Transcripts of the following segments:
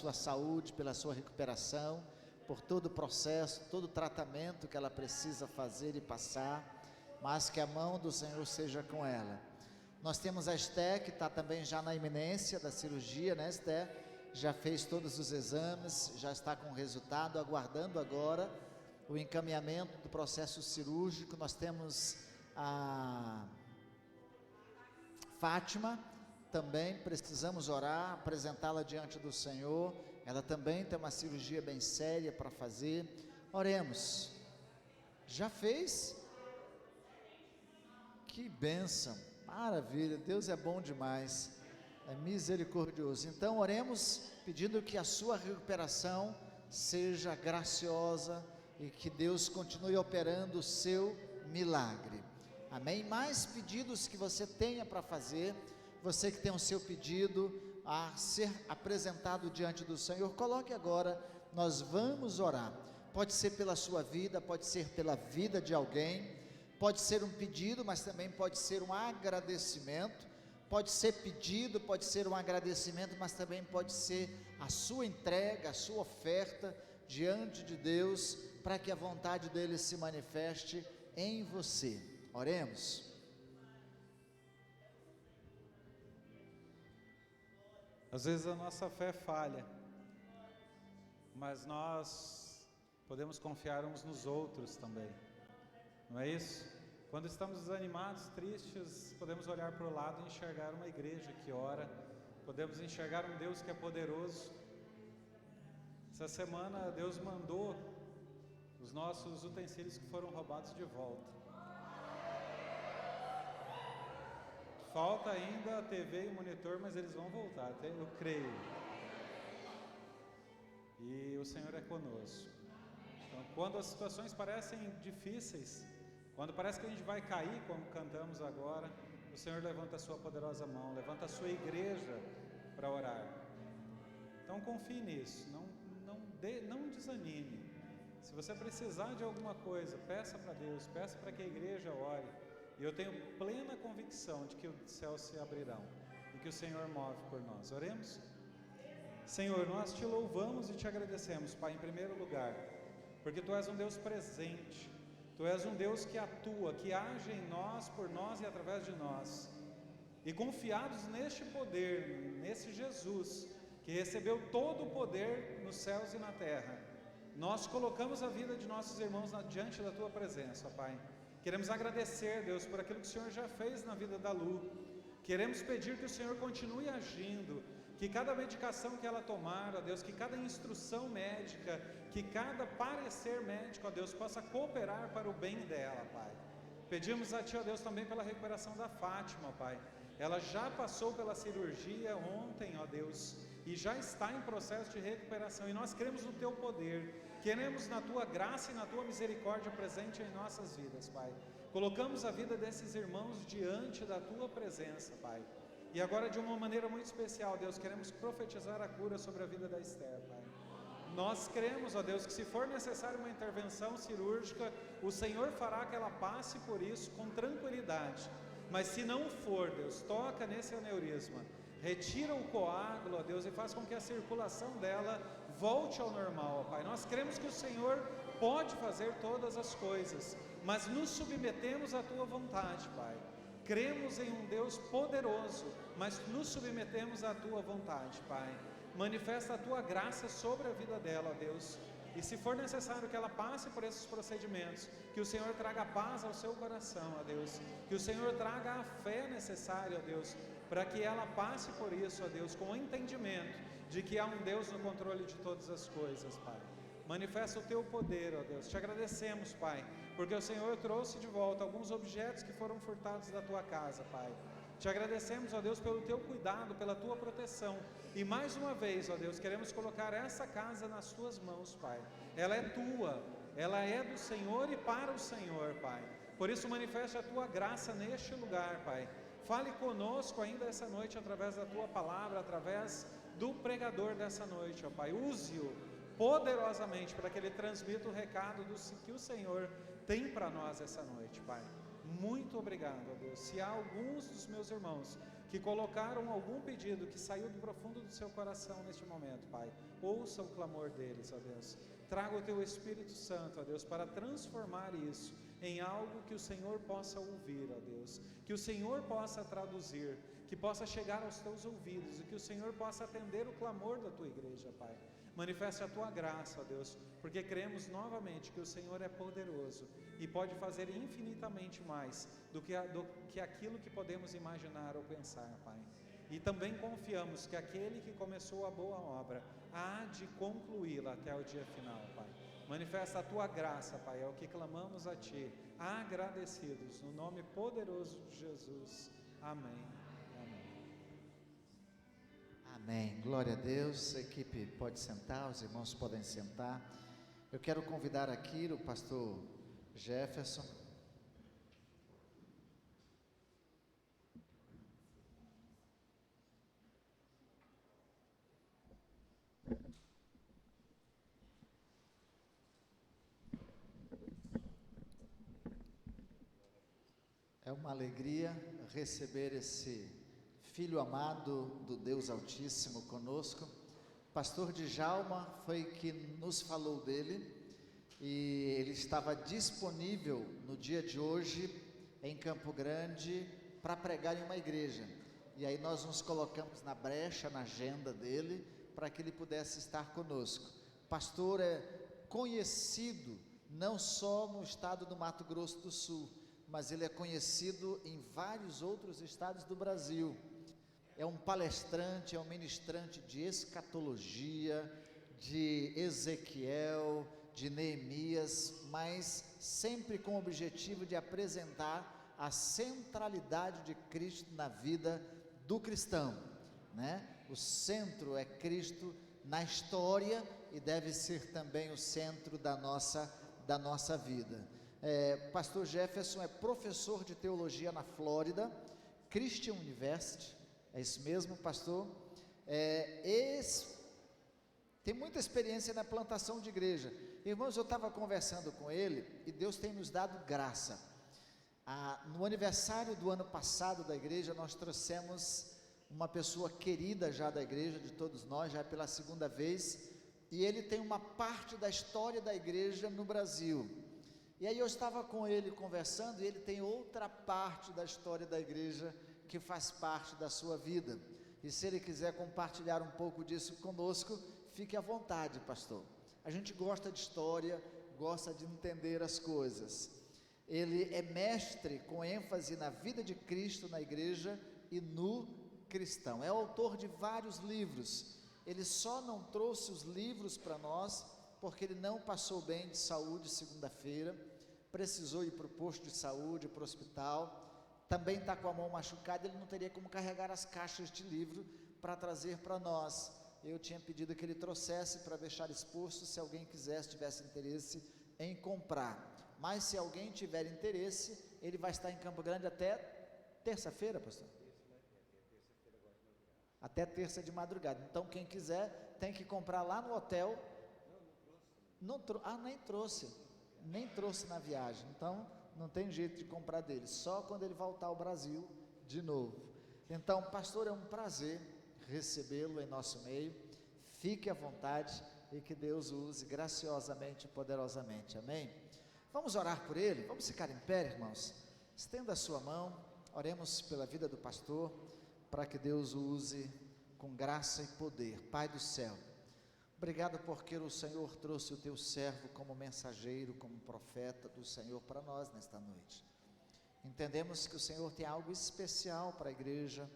sua saúde, pela sua recuperação, por todo o processo, todo o tratamento que ela precisa fazer e passar, mas que a mão do Senhor seja com ela. Nós temos a Esté, que está também já na iminência da cirurgia, né, Esté? Já fez todos os exames, já está com o resultado, aguardando agora o encaminhamento do processo cirúrgico. Nós temos a Fátima, também precisamos orar, apresentá-la diante do Senhor. Ela também tem uma cirurgia bem séria para fazer. Oremos. Já fez? Que bênção, maravilha, Deus é bom demais, é misericordioso. Então oremos pedindo que a sua recuperação seja graciosa e que Deus continue operando o seu milagre. Amém? Mais pedidos que você tenha para fazer, você que tem o seu pedido a ser apresentado diante do Senhor, coloque agora, nós vamos orar. Pode ser pela sua vida, pode ser pela vida de alguém, pode ser um pedido, mas também pode ser um agradecimento. Pode ser pedido, pode ser um agradecimento, mas também pode ser a sua entrega, a sua oferta diante de Deus, para que a vontade dele se manifeste em você. Oremos. Às vezes a nossa fé falha, mas nós podemos confiar uns nos outros também, não é isso? Quando estamos desanimados, tristes, podemos olhar para o lado e enxergar uma igreja que ora, podemos enxergar um Deus que é poderoso. Essa semana Deus mandou os nossos utensílios que foram roubados de volta. Falta ainda a TV e o monitor, mas eles vão voltar, eu creio. E o Senhor é conosco. Então, quando as situações parecem difíceis, quando parece que a gente vai cair, como cantamos agora, o Senhor levanta a sua poderosa mão, levanta a sua igreja para orar. Então confie nisso, não desanime. Se você precisar de alguma coisa, peça para Deus, peça para que a igreja ore. E eu tenho plena convicção de que os céus se abrirão e que o Senhor move por nós. Oremos? Senhor, nós te louvamos e te agradecemos, Pai, em primeiro lugar, porque Tu és um Deus presente, Tu és um Deus que atua, que age em nós, por nós e através de nós. E confiados neste poder, nesse Jesus, que recebeu todo o poder nos céus e na terra, nós colocamos a vida de nossos irmãos diante da Tua presença, Pai. Queremos agradecer, Deus, por aquilo que o Senhor já fez na vida da Lu. Queremos pedir que o Senhor continue agindo, que cada medicação que ela tomar, ó Deus, que cada instrução médica, que cada parecer médico, ó Deus, possa cooperar para o bem dela, Pai. Pedimos a Ti, ó Deus, também pela recuperação da Fátima, Pai. Ela já passou pela cirurgia ontem, ó Deus, e já está em processo de recuperação, e nós cremos no Teu poder, queremos na Tua graça e na Tua misericórdia presente em nossas vidas, Pai. Colocamos a vida desses irmãos diante da Tua presença, Pai. E agora, de uma maneira muito especial, Deus, queremos profetizar a cura sobre a vida da Esther, Pai. Nós cremos, ó Deus, que se for necessária uma intervenção cirúrgica, o Senhor fará que ela passe por isso com tranquilidade. Mas se não for, Deus, toca nesse aneurisma, retira o coágulo, ó Deus, e faz com que a circulação dela volte ao normal, ó Pai. Nós cremos que o Senhor pode fazer todas as coisas, mas nos submetemos à Tua vontade, Pai. Cremos em um Deus poderoso, mas nos submetemos à Tua vontade, Pai. Manifesta a Tua graça sobre a vida dela, ó Deus. E se for necessário que ela passe por esses procedimentos, que o Senhor traga paz ao seu coração, ó Deus. Que o Senhor traga a fé necessária, ó Deus, para que ela passe por isso, ó Deus, com o entendimento de que há um Deus no controle de todas as coisas, Pai. Manifesta o Teu poder, ó Deus. Te agradecemos, Pai, porque o Senhor trouxe de volta alguns objetos que foram furtados da Tua casa, Pai. Te agradecemos, ó Deus, pelo Teu cuidado, pela Tua proteção. E mais uma vez, ó Deus, queremos colocar essa casa nas Tuas mãos, Pai. Ela é Tua, ela é do Senhor e para o Senhor, Pai. Por isso manifeste a Tua graça neste lugar, Pai. Fale conosco ainda essa noite através da Tua palavra, através do pregador dessa noite, ó Pai. Use-o poderosamente para que ele transmita o recado que o Senhor tem para nós essa noite, Pai. Muito obrigado, ó Deus. Se há alguns dos meus irmãos que colocaram algum pedido que saiu do profundo do seu coração neste momento, Pai. Ouça o clamor deles, ó Deus. Traga o Teu Espírito Santo, ó Deus, para transformar isso em algo que o Senhor possa ouvir, ó Deus. Que o Senhor possa traduzir, que possa chegar aos Teus ouvidos e que o Senhor possa atender o clamor da Tua igreja, Pai. Manifeste a Tua graça, ó Deus, porque cremos novamente que o Senhor é poderoso e pode fazer infinitamente mais do que aquilo que podemos imaginar ou pensar, Pai. E também confiamos que aquele que começou a boa obra há de concluí-la até o dia final, Pai. Manifesta a Tua graça, Pai, é o que clamamos a Ti, agradecidos, no nome poderoso de Jesus. Amém. Amém. Glória a Deus. A equipe pode sentar, os irmãos podem sentar. Eu quero convidar aqui o pastor Jefferson. É uma alegria receber esse filho amado do Deus Altíssimo conosco. Pastor Djalma foi que nos falou dele e ele estava disponível no dia de hoje em Campo Grande para pregar em uma igreja. E aí nós nos colocamos na brecha, na agenda dele, para que ele pudesse estar conosco. Pastor é conhecido não só no estado do Mato Grosso do Sul, mas ele é conhecido em vários outros estados do Brasil. É um palestrante, é um ministrante de escatologia, de Ezequiel, de Neemias, mas sempre com o objetivo de apresentar a centralidade de Cristo na vida do cristão, né? O centro é Cristo na história e deve ser também o centro da nossa vida. Pastor Jefferson é professor de teologia na Flórida, Christian University. É isso mesmo, pastor? Tem muita experiência na plantação de igreja. Irmãos, eu estava conversando com ele e Deus tem nos dado graça. No aniversário do ano passado da igreja, nós trouxemos uma pessoa querida já da igreja, de todos nós, já pela segunda vez, e ele tem uma parte da história da igreja no Brasil. E aí eu estava com ele conversando e ele tem outra parte da história da igreja que faz parte da sua vida, e se ele quiser compartilhar um pouco disso conosco, fique à vontade, pastor. A gente gosta de história, gosta de entender as coisas. Ele é mestre com ênfase na vida de Cristo na igreja e no cristão, é autor de vários livros. Ele só não trouxe os livros para nós, porque ele não passou bem de saúde segunda-feira, precisou ir para o posto de saúde, para o hospital, também está com a mão machucada, ele não teria como carregar as caixas de livro para trazer para nós. Eu tinha pedido que ele trouxesse para deixar exposto, se alguém tivesse interesse em comprar. Mas se alguém tiver interesse, ele vai estar em Campo Grande até terça-feira, pastor? Até terça de madrugada. Então quem quiser tem que comprar lá no hotel. Nem trouxe na viagem. Então não tem jeito de comprar dele, só quando ele voltar ao Brasil de novo. Então, pastor, é um prazer recebê-lo em nosso meio. Fique à vontade e que Deus o use graciosamente e poderosamente. Amém? Vamos orar por ele? Vamos ficar em pé, irmãos? Estenda a sua mão, oremos pela vida do pastor, para que Deus o use com graça e poder. Pai do céu, obrigado porque o Senhor trouxe o teu servo como mensageiro, como profeta do Senhor para nós nesta noite. Entendemos que o Senhor tem algo especial para a igreja,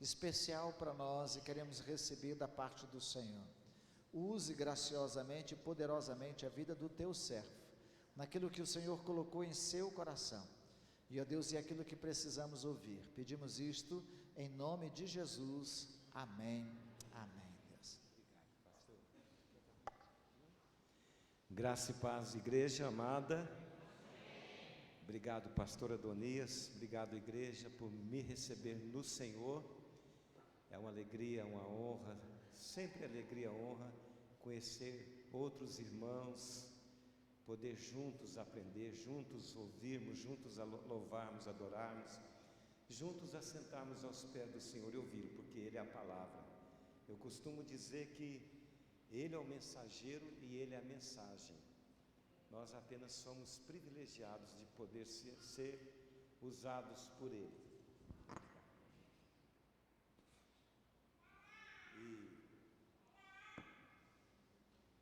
especial para nós, e queremos receber da parte do Senhor. Use graciosamente e poderosamente a vida do teu servo, naquilo que o Senhor colocou em seu coração. E, ó Deus, é aquilo que precisamos ouvir. Pedimos isto em nome de Jesus. Amém. Amém. Graça e paz, igreja amada. Obrigado, pastor Adonias. Obrigado, igreja, por me receber no Senhor. É uma alegria, uma honra, sempre alegria, honra, conhecer outros irmãos, poder juntos aprender, juntos ouvirmos, juntos louvarmos, adorarmos. juntos assentarmos aos pés do Senhor e ouvi-lo, porque Ele é a palavra. Eu costumo dizer que Ele é o mensageiro e Ele é a mensagem. Nós apenas somos privilegiados de poder ser usados por Ele. E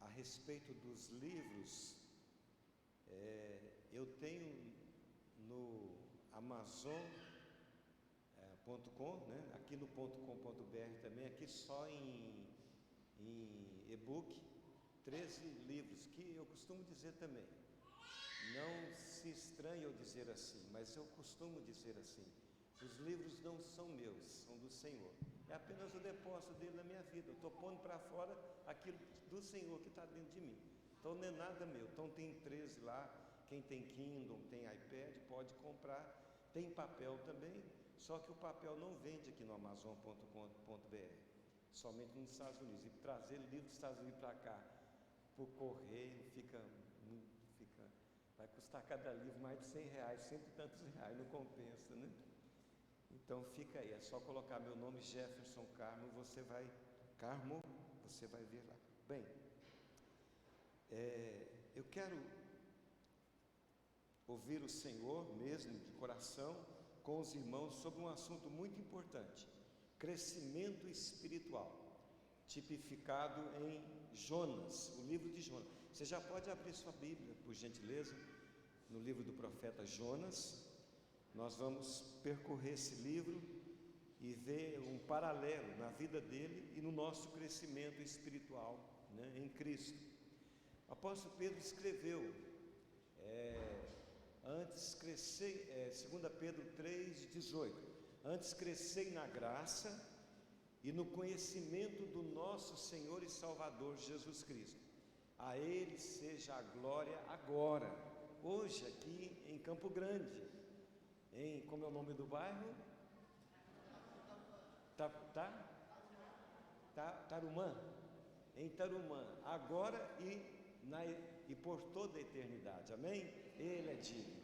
a respeito dos livros, eu tenho no Amazon.com, né? Aqui no .com.br também, aqui só em e-book, 13 livros, que eu costumo dizer também, não se estranhe eu dizer assim, mas eu costumo dizer assim, os livros não são meus, são do Senhor, é apenas o depósito dele na minha vida, eu estou pondo para fora aquilo do Senhor que está dentro de mim, então não é nada meu. Então tem 13 lá, quem tem Kindle, tem iPad, pode comprar, tem papel também, só que o papel não vende aqui no Amazon.com.br, somente nos Estados Unidos, e trazer livro dos Estados Unidos para cá, por correio, vai custar cada livro mais de R$100, cento e tantos reais, não compensa, né? Então fica aí, é só colocar meu nome, Jefferson Carmo, você vai ver lá. Bem, eu quero ouvir o Senhor mesmo, de coração, com os irmãos, sobre um assunto muito importante, crescimento espiritual, tipificado em Jonas, o livro de Jonas. Você já pode abrir sua Bíblia, por gentileza, no livro do profeta Jonas. Nós vamos percorrer esse livro e ver um paralelo na vida dele e no nosso crescimento espiritual, né, em Cristo. O apóstolo Pedro escreveu, antes crescei, 2 Pedro 3,18, antes crescei na graça e no conhecimento do nosso Senhor e Salvador Jesus Cristo. A Ele seja a glória agora, hoje aqui em Campo Grande, como é o nome do bairro? Tarumã, em Tarumã, agora e por toda a eternidade, amém? Ele é digno.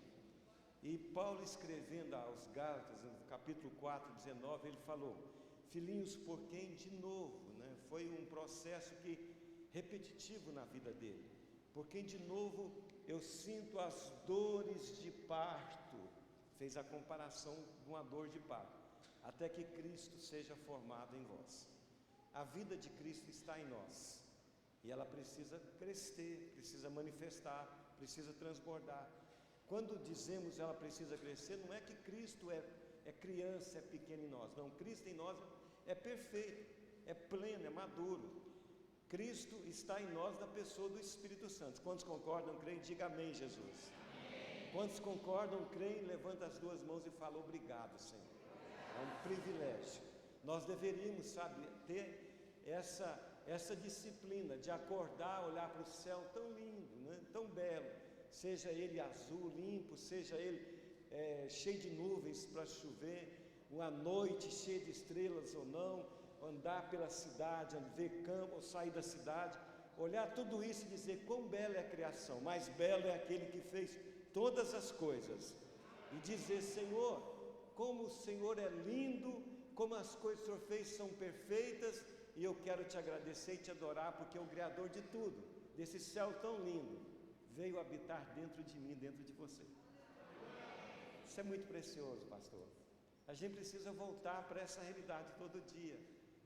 E Paulo, escrevendo aos Gálatas, no capítulo 4, 19, ele falou: filhinhos, por quem de novo, né? Foi um processo repetitivo na vida dele, por quem de novo eu sinto as dores de parto. Fez a comparação de uma dor de parto, até que Cristo seja formado em vós. A vida de Cristo está em nós, e ela precisa crescer, precisa manifestar, precisa transbordar. Quando dizemos ela precisa crescer, não é que Cristo é criança, é pequeno em nós, não. Cristo em nós é perfeito, é pleno, é maduro. Cristo está em nós na pessoa do Espírito Santo. Quantos concordam, creem? Diga amém, Jesus. Amém. Quantos concordam, creem? Levanta as duas mãos e fala: obrigado, Senhor. É um privilégio. Nós deveríamos, ter essa disciplina de acordar, olhar para o céu tão lindo, né? Tão belo, seja ele azul, limpo, seja ele cheio de nuvens para chover, uma noite cheia de estrelas ou não, andar pela cidade, ver campo ou sair da cidade, olhar tudo isso e dizer quão bela é a criação, mais belo é aquele que fez todas as coisas, e dizer: Senhor, como o Senhor é lindo, como as coisas que o Senhor fez são perfeitas, e eu quero te agradecer e te adorar, porque o Criador de tudo, desse céu tão lindo, veio habitar dentro de mim, dentro de você. Isso é muito precioso, pastor. A gente precisa voltar para essa realidade todo dia,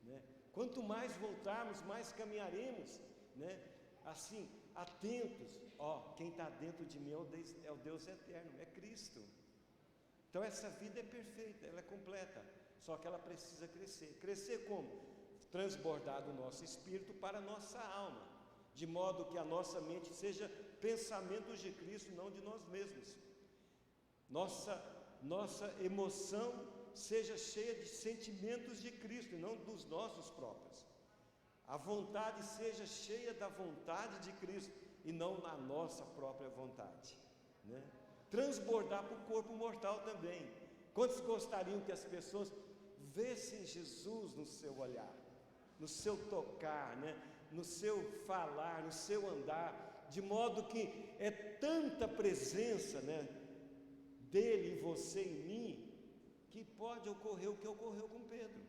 né? Quanto mais voltarmos, mais caminharemos, né? Assim, atentos. Quem está dentro de mim é o Deus eterno, é Cristo. Então essa vida é perfeita, ela é completa, só que ela precisa crescer. Crescer como? Transbordar do nosso espírito para a nossa alma, de modo que a nossa mente seja pensamentos de Cristo, não de nós mesmos. Nossa emoção seja cheia de sentimentos de Cristo e não dos nossos próprios. A vontade seja cheia da vontade de Cristo e não na nossa própria vontade, né? Transbordar para o corpo mortal também. Quantos gostariam que as pessoas vissem Jesus no seu olhar, no seu tocar, né? No seu falar, no seu andar, de modo que é tanta presença, né, dele em você, em mim, que pode ocorrer o que ocorreu com Pedro,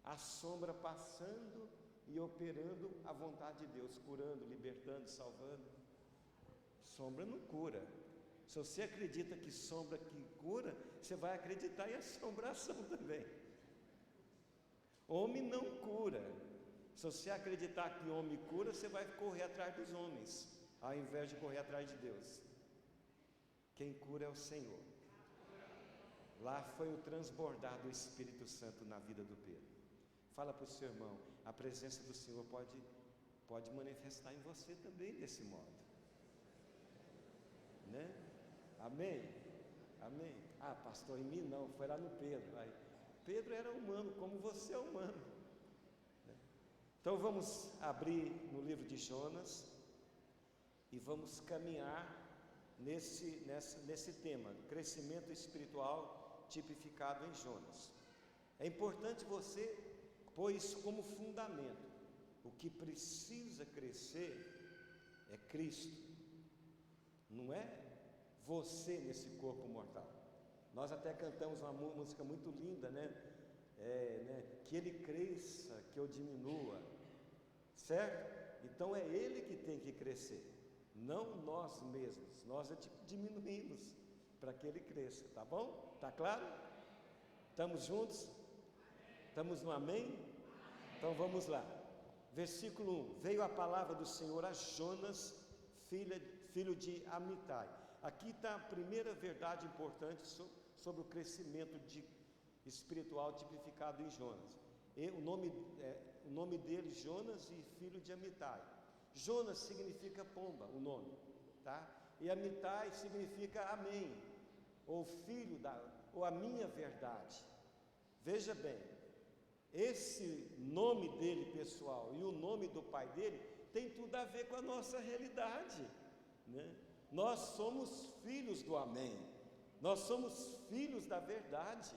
a sombra passando e operando a vontade de Deus, curando, libertando, salvando. Sombra não cura. Se você acredita que sombra que cura, você vai acreditar em assombração também. Homem não cura. Se você acreditar que homem cura, você vai correr atrás dos homens, ao invés de correr atrás de Deus. Quem cura é o Senhor. Lá foi o transbordar do Espírito Santo na vida do Pedro. Fala para o seu irmão, a presença do Senhor pode manifestar em você também desse modo, né? Amém? Amém? Ah, pastor, em mim não, foi lá no Pedro. Aí, Pedro era humano, como você é humano, né? Então vamos abrir no livro de Jonas e vamos caminhar nesse tema, crescimento espiritual tipificado em Jonas. É importante você pôr isso como fundamento. O que precisa crescer é Cristo, não é você nesse corpo mortal. Nós até cantamos uma música muito linda, né? Que ele cresça, que eu diminua, certo? Então é ele que tem que crescer, não nós mesmos. Nós diminuímos para que ele cresça, tá bom? Tá claro? Estamos juntos? Estamos no amém? Então vamos lá. Versículo 1: veio a palavra do Senhor a Jonas, filho de Amitai. Aqui está a primeira verdade importante sobre o crescimento espiritual tipificado em Jonas. O nome dele, Jonas, e filho de Amitai. Jonas significa pomba, o nome, tá? E Amitai significa amém, ou filho ou a minha verdade. Veja bem, esse nome dele pessoal e o nome do pai dele tem tudo a ver com a nossa realidade, né? Nós somos filhos do amém, nós somos filhos da verdade,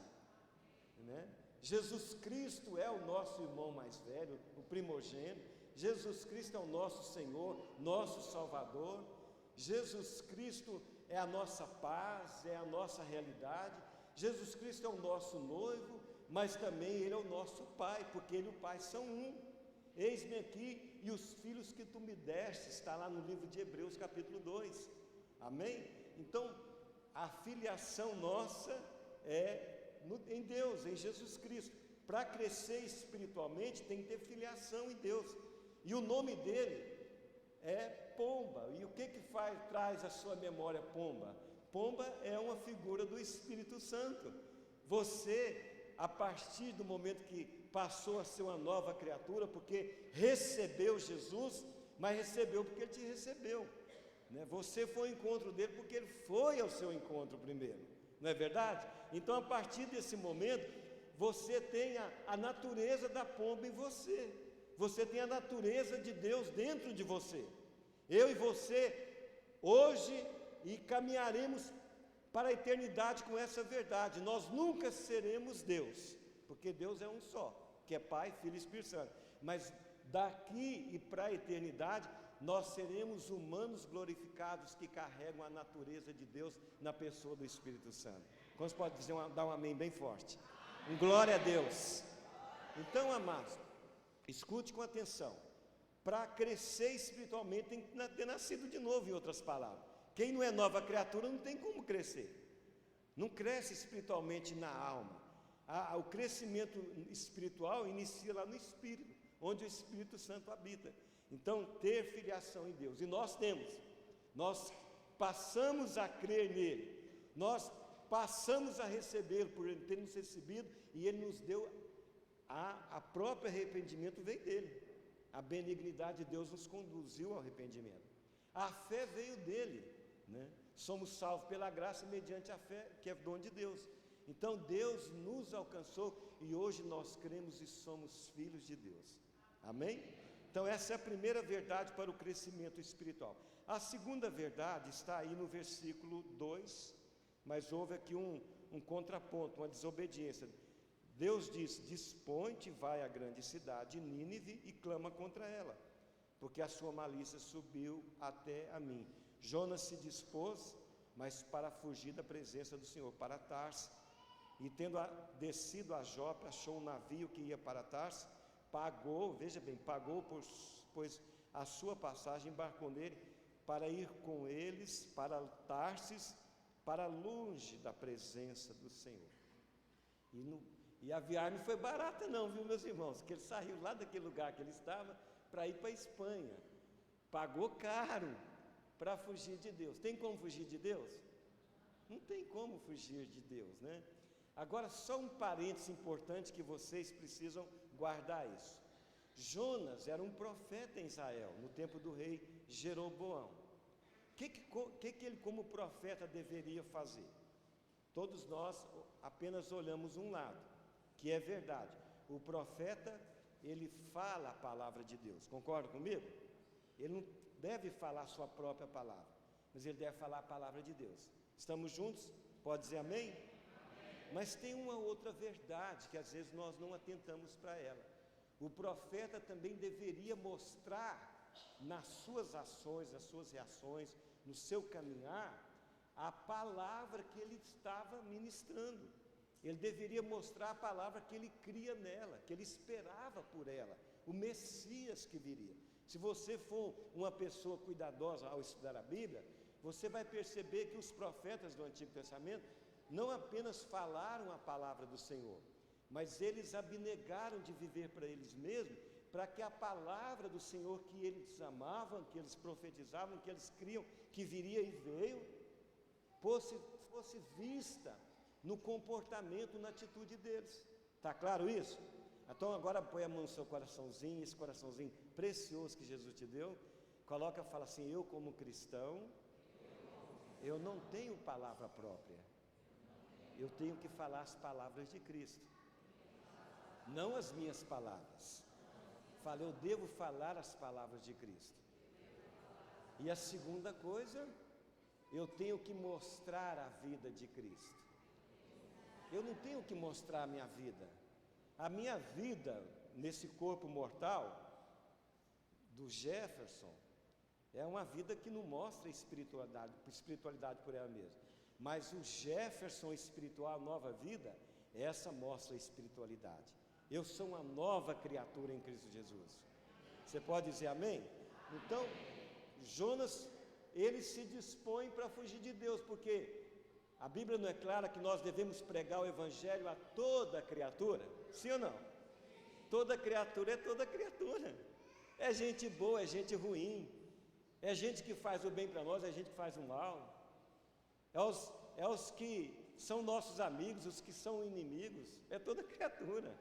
né? Jesus Cristo é o nosso irmão mais velho, o primogênito. Jesus Cristo é o nosso Senhor, nosso Salvador. Jesus Cristo é a nossa paz, é a nossa realidade. Jesus Cristo é o nosso noivo, mas também Ele é o nosso Pai, porque Ele e o Pai são um. Eis-me aqui e os filhos que tu me deste, está lá no livro de Hebreus capítulo 2, amém? Então, a filiação nossa é em Deus, em Jesus Cristo. Para crescer espiritualmente tem que ter filiação em Deus, e o nome dele é pomba. E o que traz à sua memória pomba? Pomba é uma figura do Espírito Santo. Você, a partir do momento que passou a ser uma nova criatura, porque recebeu Jesus, mas recebeu porque Ele te recebeu, né? Você foi ao encontro dele porque Ele foi ao seu encontro primeiro, não é verdade? Então, a partir desse momento, você tem a natureza da pomba em você. Você tem a natureza de Deus dentro de você. Eu e você, hoje, e caminharemos para a eternidade com essa verdade. Nós nunca seremos Deus, porque Deus é um só, que é Pai, Filho e Espírito Santo. Mas daqui e para a eternidade, nós seremos humanos glorificados que carregam a natureza de Deus na pessoa do Espírito Santo. Como você pode dizer, dar um amém bem forte? Glória a Deus. Então, amados, escute com atenção. Para crescer espiritualmente tem que ter nascido de novo, em outras palavras. Quem não é nova criatura não tem como crescer. Não cresce espiritualmente na alma. O crescimento espiritual inicia lá no Espírito, onde o Espírito Santo habita. Então, ter filiação em Deus. E nós temos. Nós passamos a crer nele. Nós passamos a receber por Ele ter nos recebido, e Ele nos deu a próprio arrependimento veio dele. A benignidade de Deus nos conduziu ao arrependimento. A fé veio dele, né? Somos salvos pela graça mediante a fé, que é dom de Deus. Então Deus nos alcançou e hoje nós cremos e somos filhos de Deus. Amém? Então essa é a primeira verdade para o crescimento espiritual. A segunda verdade está aí no versículo 2, mas houve aqui um contraponto, uma desobediência. Deus diz: dispõe-te, vai à grande cidade, Nínive, e clama contra ela, porque a sua malícia subiu até a mim. Jonas se dispôs, mas para fugir da presença do Senhor, para Tarsis, e tendo descido a Jope, achou um navio que ia para Tarsis, pagou, veja bem, pagou, pois a sua passagem, embarcou nele, para ir com eles para Tarsis, para longe da presença do Senhor. E a viagem não foi barata não, viu, meus irmãos? Porque ele saiu lá daquele lugar que ele estava, para ir para a Espanha, pagou caro, para fugir de Deus. Tem como fugir de Deus? Não tem como fugir de Deus, né? Agora, só um parênteses importante que vocês precisam guardar isso. Jonas era um profeta em Israel, no tempo do rei Jeroboão. O que ele, como profeta, deveria fazer? Todos nós apenas olhamos um lado, que é verdade. O profeta, ele fala a palavra de Deus, concorda comigo? Ele não deve falar a sua própria palavra, mas ele deve falar a palavra de Deus. Estamos juntos? Pode dizer amém? Mas tem uma outra verdade que às vezes nós não atentamos para ela. O profeta também deveria mostrar nas suas ações, nas suas reações, no seu caminhar, a palavra que ele estava ministrando. Ele deveria mostrar a palavra que ele cria nela, que ele esperava por ela, o Messias que viria. Se você for uma pessoa cuidadosa ao estudar a Bíblia, você vai perceber que os profetas do Antigo Testamento não apenas falaram a palavra do Senhor, mas eles abnegaram de viver para eles mesmos, para que a palavra do Senhor que eles amavam, que eles profetizavam, que eles criam, que viria e veio, fosse vista no comportamento, na atitude deles. Está claro isso? Então agora põe a mão no seu coraçãozinho, esse coraçãozinho precioso que Jesus te deu, coloca e fala assim: eu como cristão, eu não tenho palavra própria, eu tenho que falar as palavras de Cristo, não as minhas palavras. Fala, eu devo falar as palavras de Cristo. E a segunda coisa, eu tenho que mostrar a vida de Cristo. Eu não tenho que mostrar a minha vida. A minha vida nesse corpo mortal do Jefferson é uma vida que não mostra espiritualidade por ela mesma. Mas o Jefferson espiritual, nova vida, essa mostra a espiritualidade. Eu sou uma nova criatura em Cristo Jesus. Você pode dizer amém? Então, Jonas, ele se dispõe para fugir de Deus, porque a Bíblia não é clara que nós devemos pregar o Evangelho a toda criatura? Sim ou não? Toda criatura é toda criatura. É gente boa, é gente ruim, é gente que faz o bem para nós, é gente que faz o mal. É os que são nossos amigos, os que são inimigos, é toda criatura.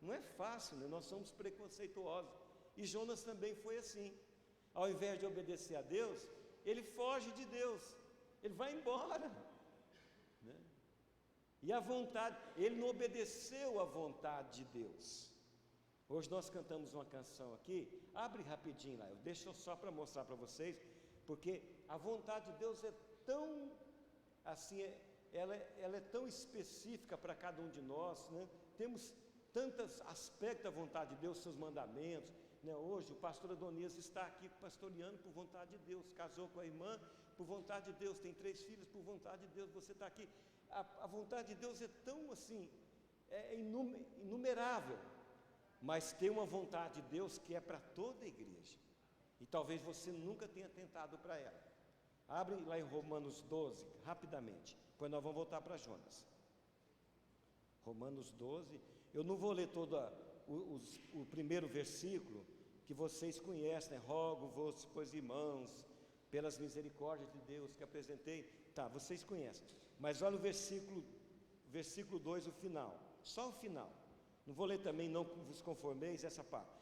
Não é fácil, né? Nós somos preconceituosos. E Jonas também foi assim. Ao invés de obedecer a Deus, ele foge de Deus, ele vai embora, né? E a vontade, ele não obedeceu à vontade de Deus. Hoje nós cantamos uma canção aqui, abre rapidinho lá, eu deixo só para mostrar para vocês, porque a vontade de Deus é tão, assim, ela é tão específica para cada um de nós, né? Temos tantos aspectos da vontade de Deus, seus mandamentos, né? Hoje o pastor Adonias está aqui pastoreando por vontade de Deus, casou com a irmã por vontade de Deus, tem 3 filhos por vontade de Deus, você está aqui. A vontade de Deus é tão assim, é inumerável, mas tem uma vontade de Deus que é para toda a igreja, e talvez você nunca tenha tentado para ela. Abre lá em Romanos 12, rapidamente, depois nós vamos voltar para Jonas. Romanos 12, eu não vou ler todo o primeiro versículo, que vocês conhecem, né? Rogo-vos, pois irmãos, pelas misericórdias de Deus que apresentei, tá, vocês conhecem, mas olha o versículo 2, o final, só o final, não vou ler também, não vos conformeis, essa parte,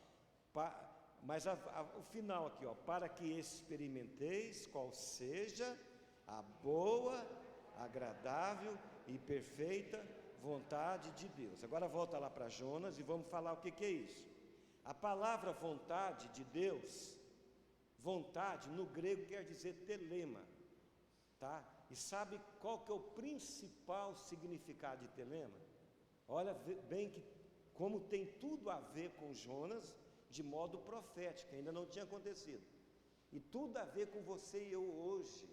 mas o final aqui, ó, para que experimenteis qual seja a boa, agradável e perfeita vontade de Deus. Agora volta lá para Jonas e vamos falar o que é isso. A palavra vontade de Deus, vontade no grego quer dizer telema, tá? E sabe qual que é o principal significado de telema? Olha bem que como tem tudo a ver com Jonas, de modo profético, ainda não tinha acontecido, e tudo a ver com você e eu hoje.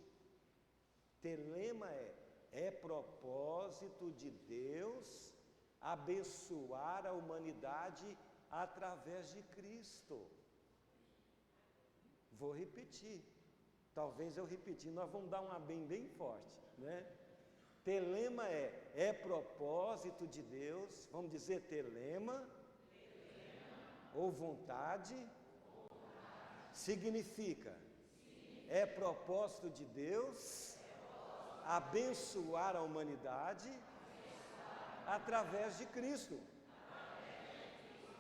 Telema é É propósito de Deus abençoar a humanidade através de Cristo. Vou repetir. Talvez eu repetir, nós vamos dar um amém bem forte, né? Telema é propósito de Deus, vamos dizer telema, ou vontade, significa, é propósito de Deus abençoar a humanidade através de Cristo.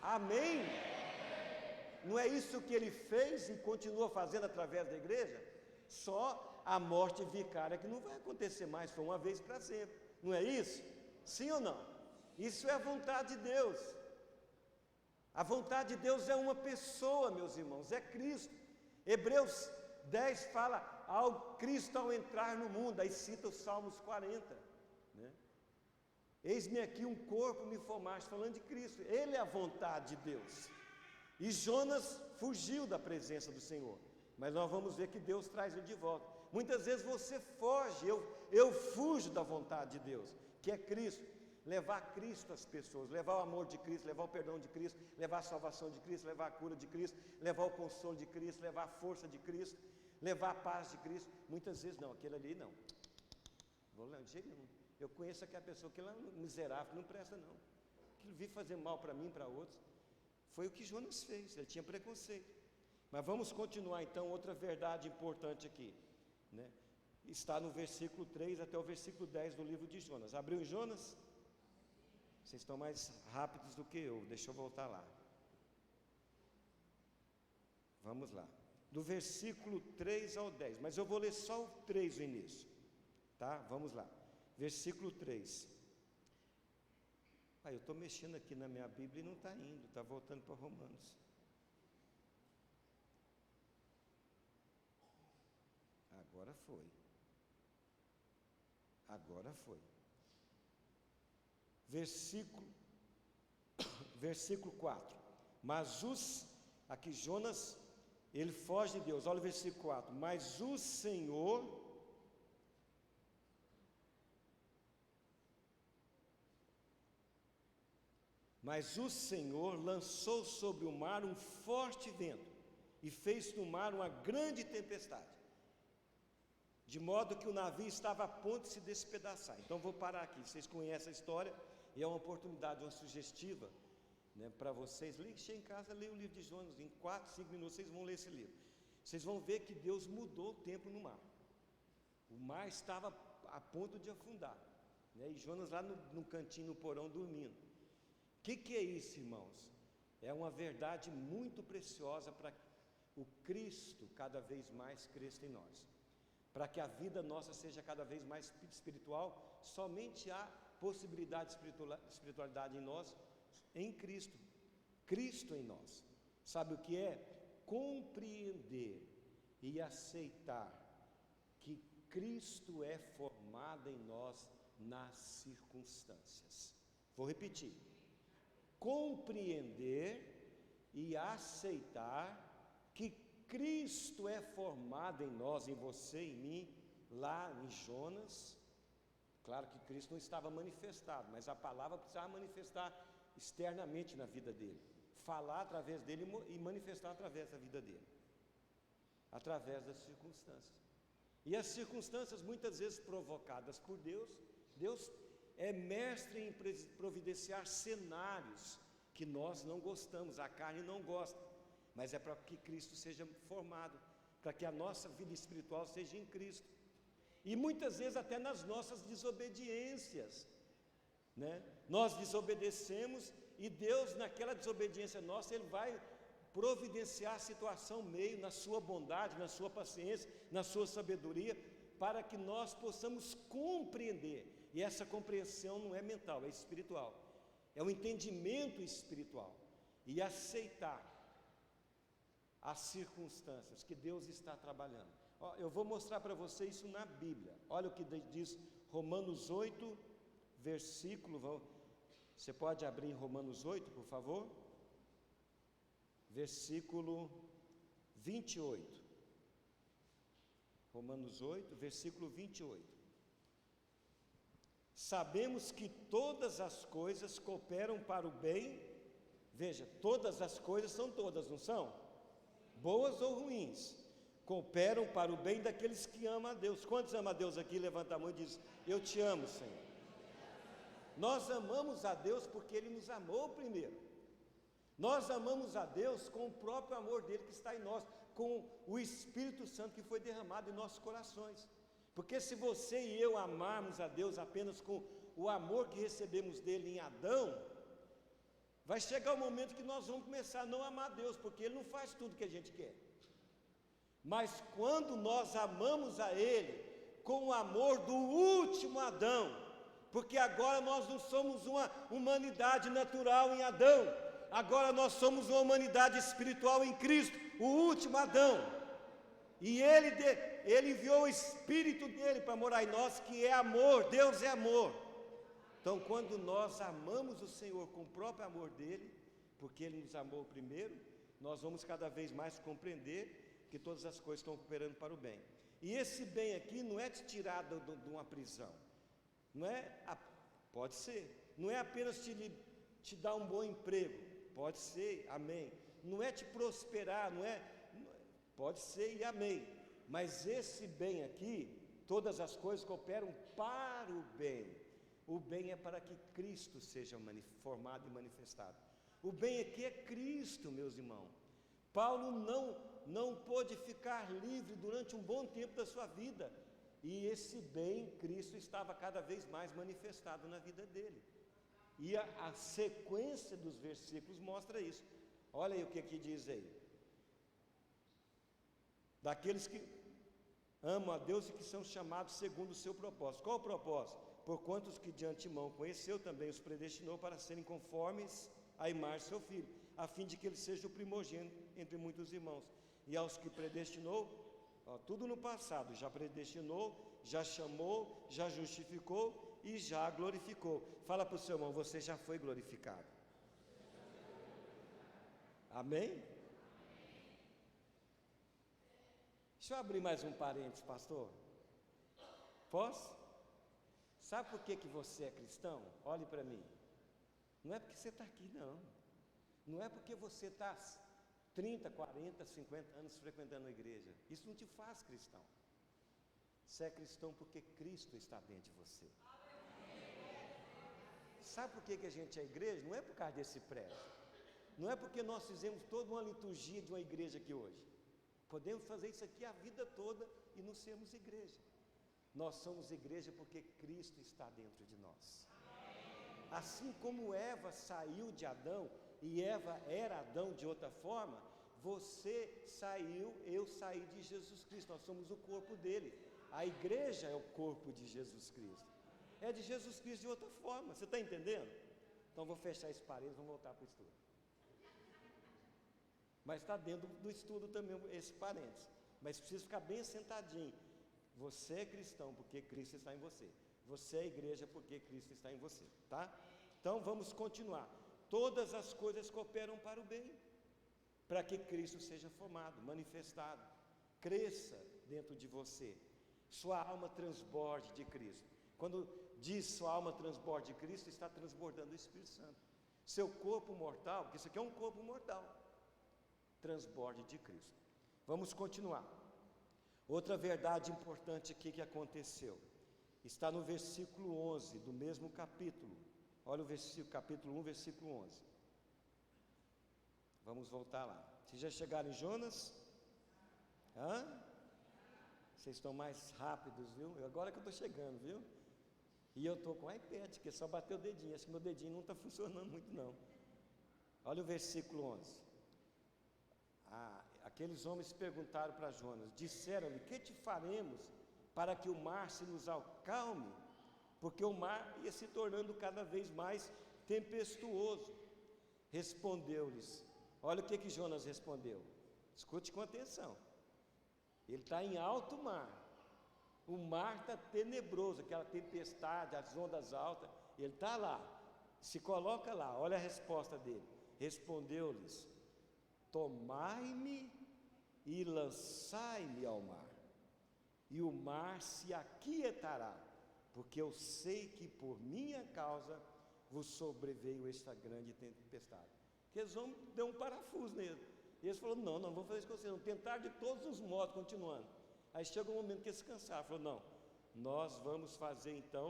Amém? Não é isso que ele fez e continua fazendo através da igreja? Só a morte vicária que não vai acontecer mais, foi uma vez para sempre. Não é isso? Sim ou não? Isso é a vontade de Deus. A vontade de Deus é uma pessoa, meus irmãos, é Cristo. Hebreus 10 fala, ao Cristo ao entrar no mundo, aí cita os Salmos 40, né? Eis-me aqui um corpo me formaste, falando de Cristo. Ele é a vontade de Deus. E Jonas fugiu da presença do Senhor, mas nós vamos ver que Deus traz ele de volta. Muitas vezes você foge, eu fujo da vontade de Deus, que é Cristo. Levar Cristo às pessoas, levar o amor de Cristo, levar o perdão de Cristo, levar a salvação de Cristo, levar a cura de Cristo, levar o consolo de Cristo, levar a força de Cristo, levar a paz de Cristo. Muitas vezes não, aquele ali não. Vou lá de jeito nenhum. Eu conheço aquela pessoa que é miserável, não presta não. Que vive fazer mal para mim e para outros. Foi o que Jonas fez, ele tinha preconceito. Mas vamos continuar então, outra verdade importante aqui, né? Está no versículo 3 até o versículo 10 do livro de Jonas. Abriu em Jonas? Vocês estão mais rápidos do que eu, deixa eu voltar lá. Vamos lá. Do versículo 3 ao 10, mas eu vou ler só o 3 no início, tá? Vamos lá. Versículo 3. Eu estou mexendo aqui na minha Bíblia e não está indo, está voltando para Romanos. Agora foi. Agora foi. Versículo 4. Mas aqui Jonas, ele foge de Deus. Olha o versículo 4. Mas o Senhor lançou sobre o mar um forte vento e fez no mar uma grande tempestade, de modo que o navio estava a ponto de se despedaçar. Então vou parar aqui, vocês conhecem a história e é uma oportunidade, uma sugestiva, né, para vocês. Cheguem em casa, leiam o livro de Jonas, em 4, 5 minutos vocês vão ler esse livro. Vocês vão ver que Deus mudou o tempo no mar. O mar estava a ponto de afundar, né, e Jonas lá no cantinho, no porão, dormindo. O que é isso, irmãos? É uma verdade muito preciosa para o Cristo cada vez mais cresça em nós. Para que a vida nossa seja cada vez mais espiritual, somente há possibilidade de espiritualidade em nós, em Cristo. Cristo em nós. Sabe o que é? Compreender e aceitar que Cristo é formado em nós nas circunstâncias. Vou repetir. Compreender e aceitar que Cristo é formado em nós, em você, em mim, lá em Jonas. Claro que Cristo não estava manifestado, mas a palavra precisava manifestar externamente na vida dele, falar através dele e manifestar através da vida dele, através das circunstâncias. E as circunstâncias muitas vezes provocadas por Deus, Deus é mestre em providenciar cenários que nós não gostamos, a carne não gosta, mas é para que Cristo seja formado, para que a nossa vida espiritual seja em Cristo. E muitas vezes até nas nossas desobediências, né? Nós desobedecemos e Deus, naquela desobediência nossa, Ele vai providenciar a situação meio, na sua bondade, na sua paciência, na sua sabedoria, para que nós possamos compreender. E essa compreensão não é mental, é espiritual. É um entendimento espiritual. E aceitar as circunstâncias que Deus está trabalhando. Eu vou mostrar para você isso na Bíblia. Olha o que diz Romanos 8, versículo. Você pode abrir em Romanos 8, por favor? Versículo 28. Romanos 8, versículo 28. Sabemos que todas as coisas cooperam para o bem. Veja, todas as coisas são todas, não são? Boas ou ruins, cooperam para o bem daqueles que amam a Deus. Quantos amam a Deus aqui? Levanta a mão e diz: eu te amo, Senhor. Nós amamos a Deus porque Ele nos amou primeiro. Nós amamos a Deus com o próprio amor dEle que está em nós, com o Espírito Santo que foi derramado em nossos corações. Porque se você e eu amarmos a Deus apenas com o amor que recebemos dEle em Adão, vai chegar o momento que nós vamos começar a não amar a Deus, porque Ele não faz tudo que a gente quer. Mas quando nós amamos a Ele com o amor do último Adão, porque agora nós não somos uma humanidade natural em Adão, agora nós somos uma humanidade espiritual em Cristo, o último Adão. E Ele enviou o Espírito dEle para morar em nós, que é amor, Deus é amor. Então, quando nós amamos o Senhor com o próprio amor dEle, porque Ele nos amou primeiro, nós vamos cada vez mais compreender que todas as coisas estão cooperando para o bem. E esse bem aqui não é te tirar de uma prisão, não é, pode ser, não é apenas te dar um bom emprego, pode ser, amém. Não é te prosperar, pode ser e amém. Mas esse bem aqui, todas as coisas cooperam para o bem. O bem é para que Cristo seja formado e manifestado. O bem aqui é Cristo, meus irmãos. Paulo não pôde ficar livre durante um bom tempo da sua vida. E esse bem, Cristo, estava cada vez mais manifestado na vida dele. E a sequência dos versículos mostra isso. Olha aí o que aqui diz aí. Daqueles que amam a Deus e que são chamados segundo o seu propósito. Qual o propósito? Porquanto os que de antemão conheceu, também os predestinou para serem conformes à imagem de seu Filho, a fim de que ele seja o primogênito entre muitos irmãos. E aos que predestinou, tudo no passado, já predestinou, já chamou, já justificou e já glorificou. Fala para o seu irmão: você já foi glorificado. Amém? Deixa eu abrir mais um parênteses, pastor. Posso? Sabe por que você é cristão? Olhe para mim. Não é porque você está aqui, não. Não é porque você está 30, 40, 50 anos frequentando a igreja. Isso não te faz cristão. Você é cristão porque Cristo está dentro de você. Sabe por que a gente é igreja? Não é por causa desse prédio. Não é porque nós fizemos toda uma liturgia de uma igreja aqui hoje. Podemos fazer isso aqui a vida toda e não sermos igreja. Nós somos igreja porque Cristo está dentro de nós. Assim como Eva saiu de Adão, e Eva era Adão de outra forma, você saiu, eu saí de Jesus Cristo. Nós somos o corpo dele. A igreja é o corpo de Jesus Cristo. É de Jesus Cristo de outra forma. Você está entendendo? Então vou fechar esse parênteses, vamos voltar para o estudo. Mas está dentro do estudo também esse parênteses. Mas precisa ficar bem sentadinho. Você é cristão porque Cristo está em você. Você é igreja porque Cristo está em você, tá? Então vamos continuar. Todas as coisas cooperam para o bem, para que Cristo seja formado, manifestado, cresça dentro de você. Sua alma transborde de Cristo. Quando diz sua alma transborde de Cristo, está transbordando o Espírito Santo. Seu corpo mortal, porque isso aqui é um corpo mortal, transborde de Cristo. Vamos continuar. Outra verdade importante aqui que aconteceu, está no versículo 11 do mesmo capítulo. Olha o versículo, capítulo 1, versículo 11. Vamos voltar lá. Vocês já chegaram em Jonas? Vocês estão mais rápidos, viu? Agora que eu estou chegando, viu? E eu estou com o iPad, que só bateu o dedinho. Acho que meu dedinho não está funcionando muito, não. Olha o versículo 11. Aqueles homens perguntaram para Jonas, disseram-lhe: que te faremos para que o mar se nos acalme? Porque o mar ia se tornando cada vez mais tempestuoso. Respondeu-lhes, olha o que Jonas respondeu, escute com atenção. Ele está em alto mar, o mar está tenebroso, aquela tempestade, as ondas altas, ele está lá, se coloca lá, olha a resposta dele. Respondeu-lhes: tomai-me e lançai-me ao mar, e o mar se aquietará, porque eu sei que por minha causa vos sobreveio esta grande tempestade. Aqueles homens deu um parafuso nele. E eles falaram, não, não vou fazer isso com vocês, não. Tentaram de todos os modos, continuando. Aí chega um momento que eles se cansaram, falou, não, nós vamos fazer então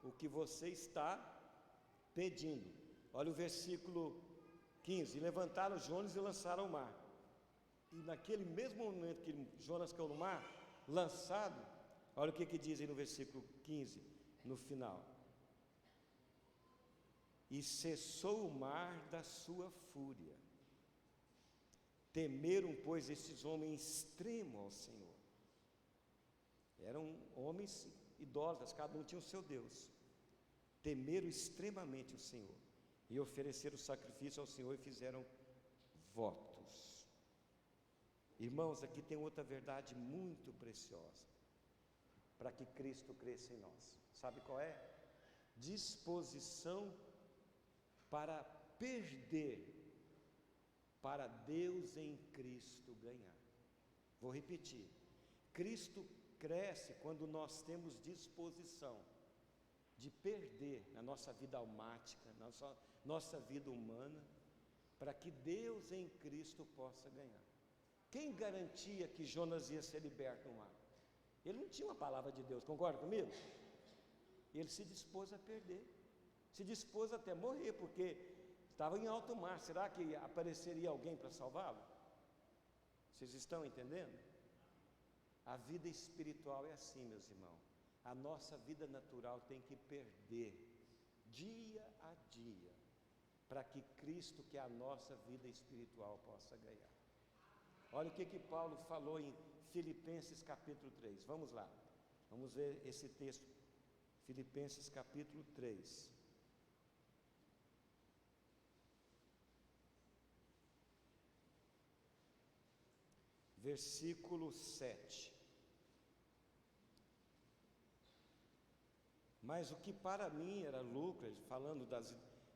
o que você está pedindo. Olha o versículo 15, e levantaram Jonas e lançaram ao mar. E naquele mesmo momento que Jonas caiu no mar, lançado, olha o que diz aí no versículo 15, no final. E cessou o mar da sua fúria. Temeram, pois, esses homens extremo ao Senhor. Eram homens idólatras, cada um tinha o seu Deus. Temeram extremamente o Senhor. E ofereceram sacrifício ao Senhor e fizeram votos. Irmãos, aqui tem outra verdade muito preciosa, para que Cristo cresça em nós. Sabe qual é? Disposição para perder, para Deus em Cristo ganhar. Vou repetir. Cristo cresce quando nós temos disposição de perder na nossa vida almática, na nossa vida humana, para que Deus em Cristo possa ganhar. Quem garantia que Jonas ia ser liberto no mar? Ele não tinha uma palavra de Deus, concorda comigo? Ele se dispôs a perder, se dispôs até morrer, porque estava em alto mar. Será que apareceria alguém para salvá-lo? Vocês estão entendendo? A vida espiritual é assim, meus irmãos. A nossa vida natural tem que perder dia a dia, para que Cristo, que é a nossa vida espiritual, possa ganhar. Olha o que Paulo falou em Filipenses capítulo 3, vamos lá, vamos ver esse texto, Filipenses capítulo 3. Versículo 7. Mas o que para mim era lucro, falando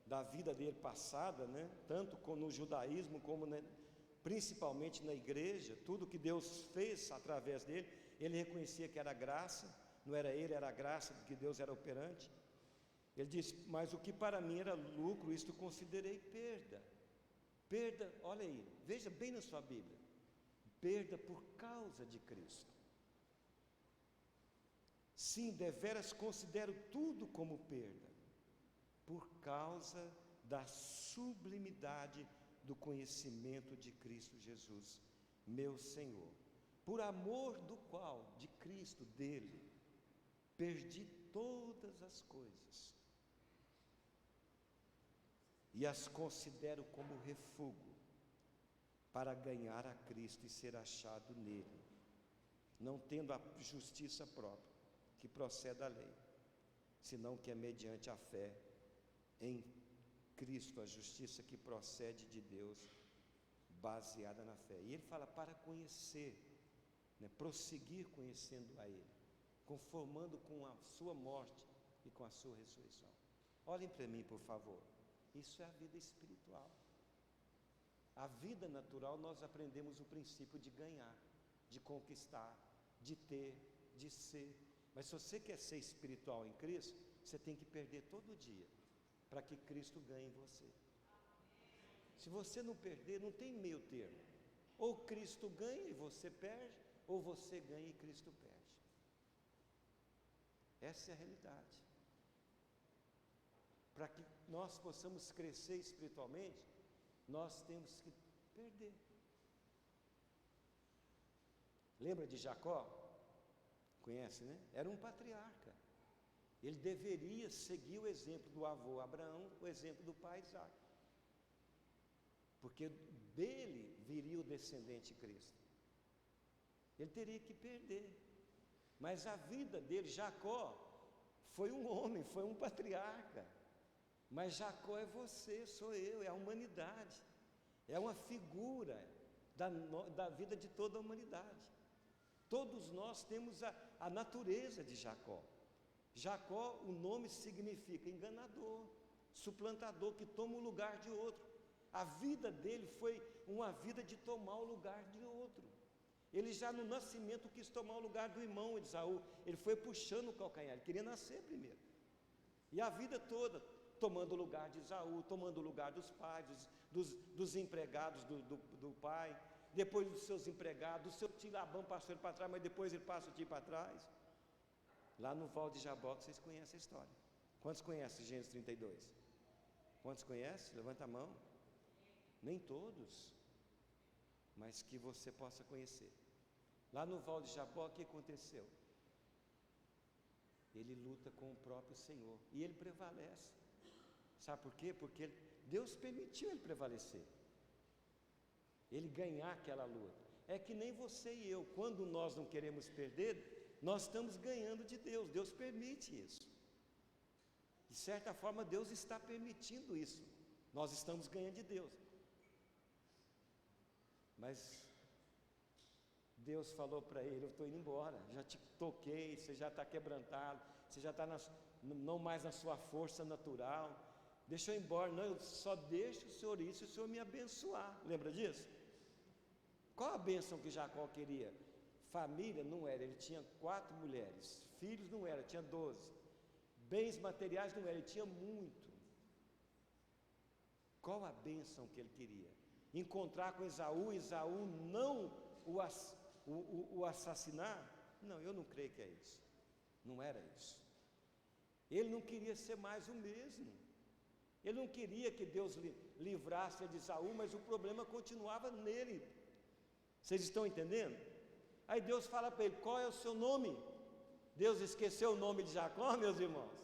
da vida dele passada, né? Tanto no judaísmo como principalmente na igreja, tudo que Deus fez através dele, ele reconhecia que era graça, não era ele, era a graça que Deus era operante. Ele diz, mas o que para mim era lucro, isto considerei perda. Perda, olha aí, veja bem na sua Bíblia, perda por causa de Cristo. Sim, deveras considero tudo como perda, por causa da sublimidade do conhecimento de Cristo Jesus, meu Senhor, por amor do qual, de Cristo, dele, perdi todas as coisas, e as considero como refúgio, para ganhar a Cristo e ser achado nele, não tendo a justiça própria, que procede da lei, senão que é mediante a fé em Cristo, a justiça que procede de Deus, baseada na fé. E ele fala para conhecer, né, prosseguir conhecendo a Ele, conformando com a sua morte e com a sua ressurreição. Olhem para mim, por favor. Isso é a vida espiritual. A vida natural, nós aprendemos o princípio de ganhar, de conquistar, de ter, de ser. Mas se você quer ser espiritual em Cristo, você tem que perder todo dia, para que Cristo ganhe em você. Se você não perder, não tem meio termo. Ou Cristo ganha e você perde, ou você ganha e Cristo perde. Essa é a realidade. Para que nós possamos crescer espiritualmente, nós temos que perder. Lembra de Jacó? Conhece, né? Era um patriarca. Ele deveria seguir o exemplo do avô Abraão, o exemplo do pai Isaac, porque dele viria o descendente Cristo. Ele teria que perder, mas a vida dele, Jacó, foi um homem, foi um patriarca, mas Jacó é você, sou eu, é a humanidade, é uma figura da vida de toda a humanidade. Todos nós temos a natureza de Jacó. Jacó, o nome significa enganador, suplantador, que toma o lugar de outro. A vida dele foi uma vida de tomar o lugar de outro. Ele já no nascimento quis tomar o lugar do irmão Esaú. Ele foi puxando o calcanhar, ele queria nascer primeiro. E a vida toda, tomando o lugar de Esaú, tomando o lugar dos pais, dos empregados do pai, depois dos seus empregados, do seu tio Labão passou ele para trás, mas depois ele passa o tio para trás. Lá no Val de Jaboque, vocês conhecem a história. Quantos conhecem Gênesis 32? Quantos conhecem? Levanta a mão. Nem todos, mas que você possa conhecer. Lá no Val de Jaboque, o que aconteceu? Ele luta com o próprio Senhor e ele prevalece. Sabe por quê? Porque Deus permitiu ele prevalecer, ele ganhar aquela luta. É que nem você e eu, quando nós não queremos perder, nós estamos ganhando de Deus. Deus permite isso. De certa forma, Deus está permitindo isso. Nós estamos ganhando de Deus. Mas Deus falou para ele: eu estou indo embora, já te toquei, você já está quebrantado, você já está não mais na sua força natural, deixa eu ir embora. Não, eu só deixo o Senhor ir se o Senhor me abençoar. Lembra disso? Qual a bênção que Jacó queria? Família não era, ele tinha 4 mulheres. Filhos não era, tinha 12. Bens materiais não era, ele tinha muito. Qual a bênção que ele queria? Encontrar com Esaú, Esaú não o assassinar? Não, eu não creio que é isso. Não era isso. Ele não queria ser mais o mesmo. Ele não queria que Deus livrasse de Esaú, mas o problema continuava nele. Vocês estão entendendo? Aí Deus fala para ele: qual é o seu nome? Deus esqueceu o nome de Jacó, meus irmãos?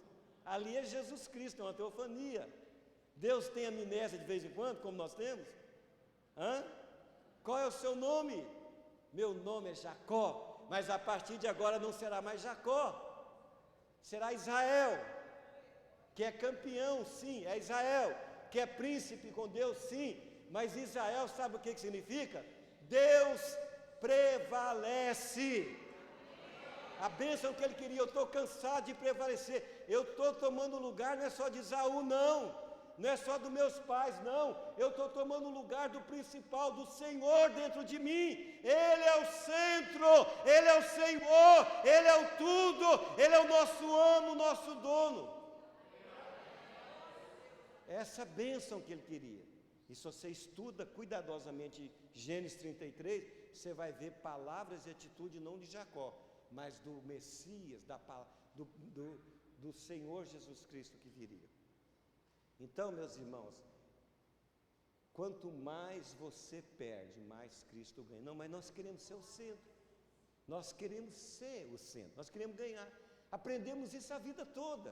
Ali é Jesus Cristo, é uma teofania. Deus tem amnésia de vez em quando, como nós temos? Qual é o seu nome? Meu nome é Jacó, mas a partir de agora não será mais Jacó, será Israel, que é campeão, sim, é Israel, que é príncipe com Deus, sim, mas Israel sabe o que significa? Deus prevalece. A bênção que ele queria: eu estou cansado de prevalecer, eu estou tomando lugar, não é só de Esaú, não é só dos meus pais, não, eu estou tomando o lugar do principal, do Senhor dentro de mim. Ele é o centro, Ele é o Senhor, Ele é o tudo, Ele é o nosso amo, nosso dono. Essa bênção que ele queria. E se você estuda cuidadosamente Gênesis 33, você vai ver palavras e atitude não de Jacó, mas do Messias, do Senhor Jesus Cristo que viria. Então, meus irmãos, quanto mais você perde, mais Cristo ganha. Não, mas nós queremos ser o centro. Nós queremos ser o centro, nós queremos ganhar. Aprendemos isso a vida toda.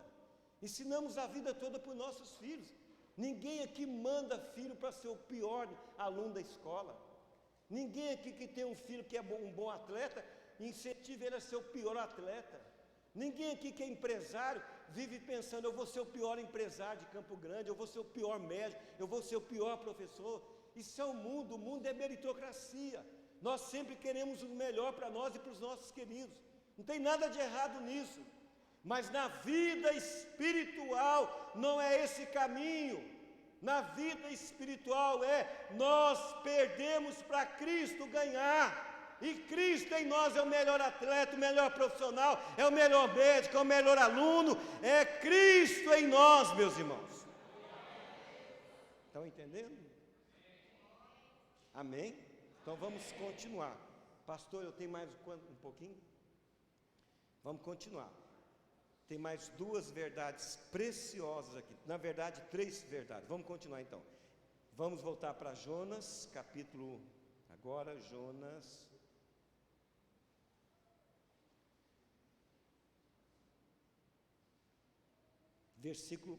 Ensinamos a vida toda para os nossos filhos. Ninguém aqui manda filho para ser o pior aluno da escola. Ninguém aqui que tem um filho que é um bom atleta, incentiva ele a ser o pior atleta. Ninguém aqui que é empresário vive pensando: eu vou ser o pior empresário de Campo Grande, eu vou ser o pior médico, eu vou ser o pior professor. Isso é o mundo é meritocracia. Nós sempre queremos o melhor para nós e para os nossos queridos. Não tem nada de errado nisso. Mas na vida espiritual não é esse caminho. Na vida espiritual nós perdemos para Cristo ganhar. E Cristo em nós é o melhor atleta, o melhor profissional, é o melhor médico, é o melhor aluno. É Cristo em nós, meus irmãos. Estão entendendo? Amém? Então vamos continuar. Pastor, eu tenho mais um pouquinho? Vamos continuar. Tem mais 2 verdades preciosas aqui. Na verdade, 3 verdades. Vamos continuar então. Vamos voltar para Jonas, capítulo... Agora, Jonas...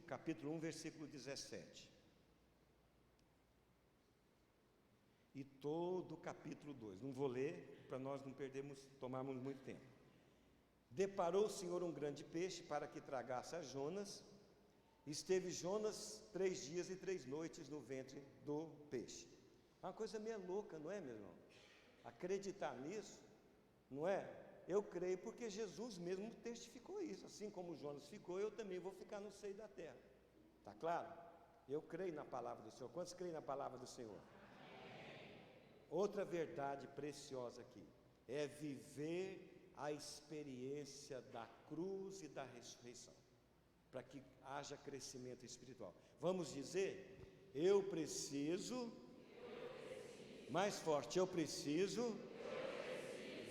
capítulo 1, versículo 17. E todo o capítulo 2. Não vou ler, para nós não tomarmos muito tempo. Deparou o Senhor um grande peixe para que tragasse a Jonas. Esteve Jonas 3 dias e 3 noites no ventre do peixe. É uma coisa meio louca, não é, meu irmão? Acreditar nisso, não é? Eu creio porque Jesus mesmo testificou isso. Assim como Jonas ficou, eu também vou ficar no seio da terra. Está claro? Eu creio na palavra do Senhor. Quantos creem na palavra do Senhor? Outra verdade preciosa aqui. é viver a experiência da cruz e da ressurreição, para que haja crescimento espiritual. Vamos dizer, eu preciso, mais forte, eu preciso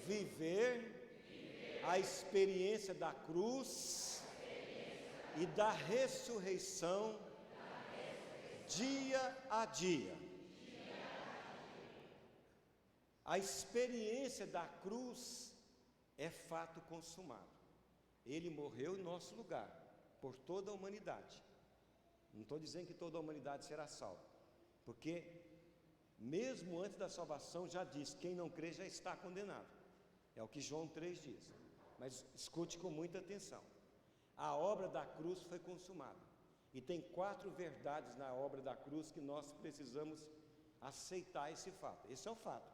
viver a experiência da cruz e da ressurreição dia a dia. A experiência da cruz é fato consumado. Ele morreu em nosso lugar, por toda a humanidade. Não estou dizendo que toda a humanidade será salva, porque mesmo antes da salvação já diz, quem não crê já está condenado. É o que João 3 diz. Mas escute com muita atenção. A obra da cruz foi consumada. E tem 4 verdades na obra da cruz que nós precisamos aceitar esse fato. Esse é o fato.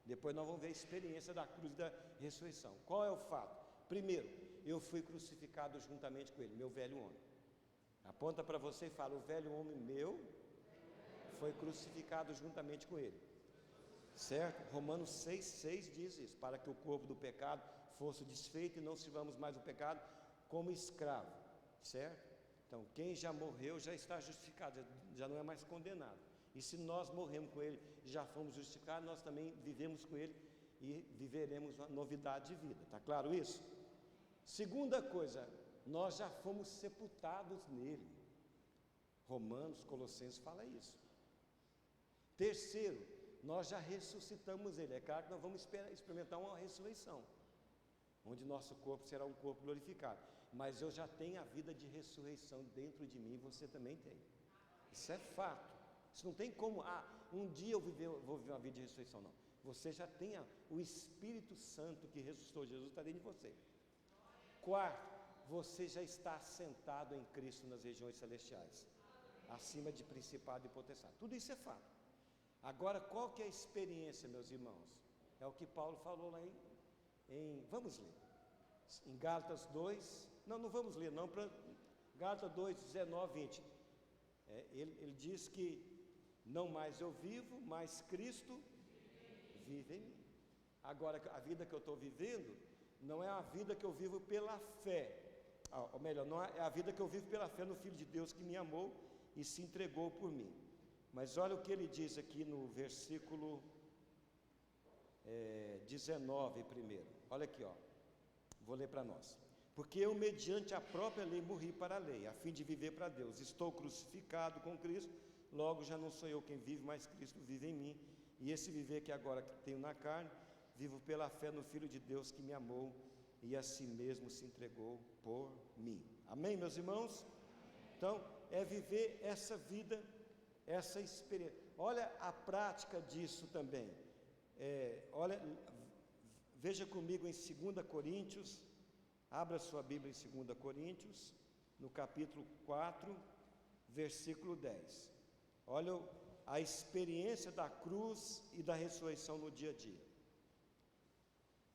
Depois nós vamos ver a experiência da cruz e da ressurreição. Qual é o fato? Primeiro, eu fui crucificado juntamente com ele, meu velho homem. Aponta para você e fala, o velho homem meu foi crucificado juntamente com ele. Certo? Romanos 6,6 diz isso, para que o corpo do pecado fosse desfeito e não sirvamos mais o pecado como escravo. Certo? Então, quem já morreu já está justificado, já não é mais condenado. E se nós morremos com ele e já fomos justificados, nós também vivemos com ele e viveremos uma novidade de vida. Está claro isso? Segunda coisa, nós já fomos sepultados nele. Romanos, Colossenses fala isso. Terceiro, nós já ressuscitamos ele. É claro que nós vamos experimentar uma ressurreição, onde nosso corpo será um corpo glorificado. Mas eu já tenho a vida de ressurreição dentro de mim, você também tem. Isso é fato. Isso não tem como, um dia eu vou viver uma vida de ressurreição, não. Você já tem o Espírito Santo que ressuscitou Jesus, está dentro de você. Quarto, você já está assentado em Cristo nas regiões celestiais, acima de principado e potestade. Tudo isso é fato. Agora, qual que é a experiência, meus irmãos? É o que Paulo falou lá vamos ler. Em Gálatas 2, não vamos ler não, Gálatas 2, 19, 20. Ele diz que não mais eu vivo, mas Cristo vive em mim. Agora, a vida que eu estou vivendo não é a vida que eu vivo pela fé, ou melhor, não é a vida que eu vivo pela fé no Filho de Deus que me amou e se entregou por mim. Mas olha o que ele diz aqui no versículo 19 primeiro. Olha aqui, vou ler para nós. Porque eu, mediante a própria lei, morri para a lei, a fim de viver para Deus. Estou crucificado com Cristo, logo já não sou eu quem vive, mas Cristo vive em mim. E esse viver que agora tenho na carne, vivo pela fé no Filho de Deus que me amou e a si mesmo se entregou por mim. Amém, meus irmãos? Então, é viver essa vida, essa experiência. Olha a prática disso também. Veja comigo em 2 Coríntios, abra sua Bíblia em 2 Coríntios, no capítulo 4, versículo 10. Olha a experiência da cruz e da ressurreição no dia a dia.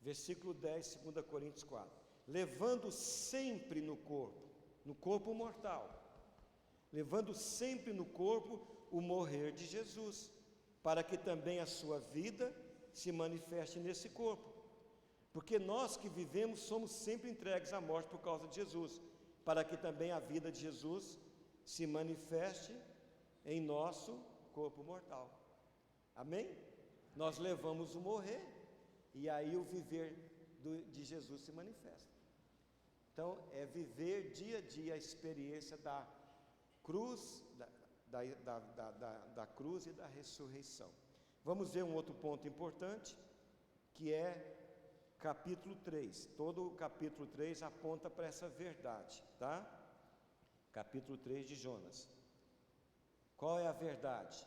Versículo 10, 2 Coríntios 4. Levando sempre no corpo mortal, levando sempre no corpo o morrer de Jesus, para que também a sua vida se manifeste nesse corpo. Porque nós que vivemos somos sempre entregues à morte por causa de Jesus, para que também a vida de Jesus se manifeste em nosso corpo mortal. Amém? Nós levamos o morrer e aí o viver de Jesus se manifesta. Então, é viver dia a dia a experiência da cruz, da cruz e da ressurreição. Vamos ver um outro ponto importante, que é capítulo 3. Todo o capítulo 3 aponta para essa verdade, tá? Capítulo 3 de Jonas. Qual é a verdade?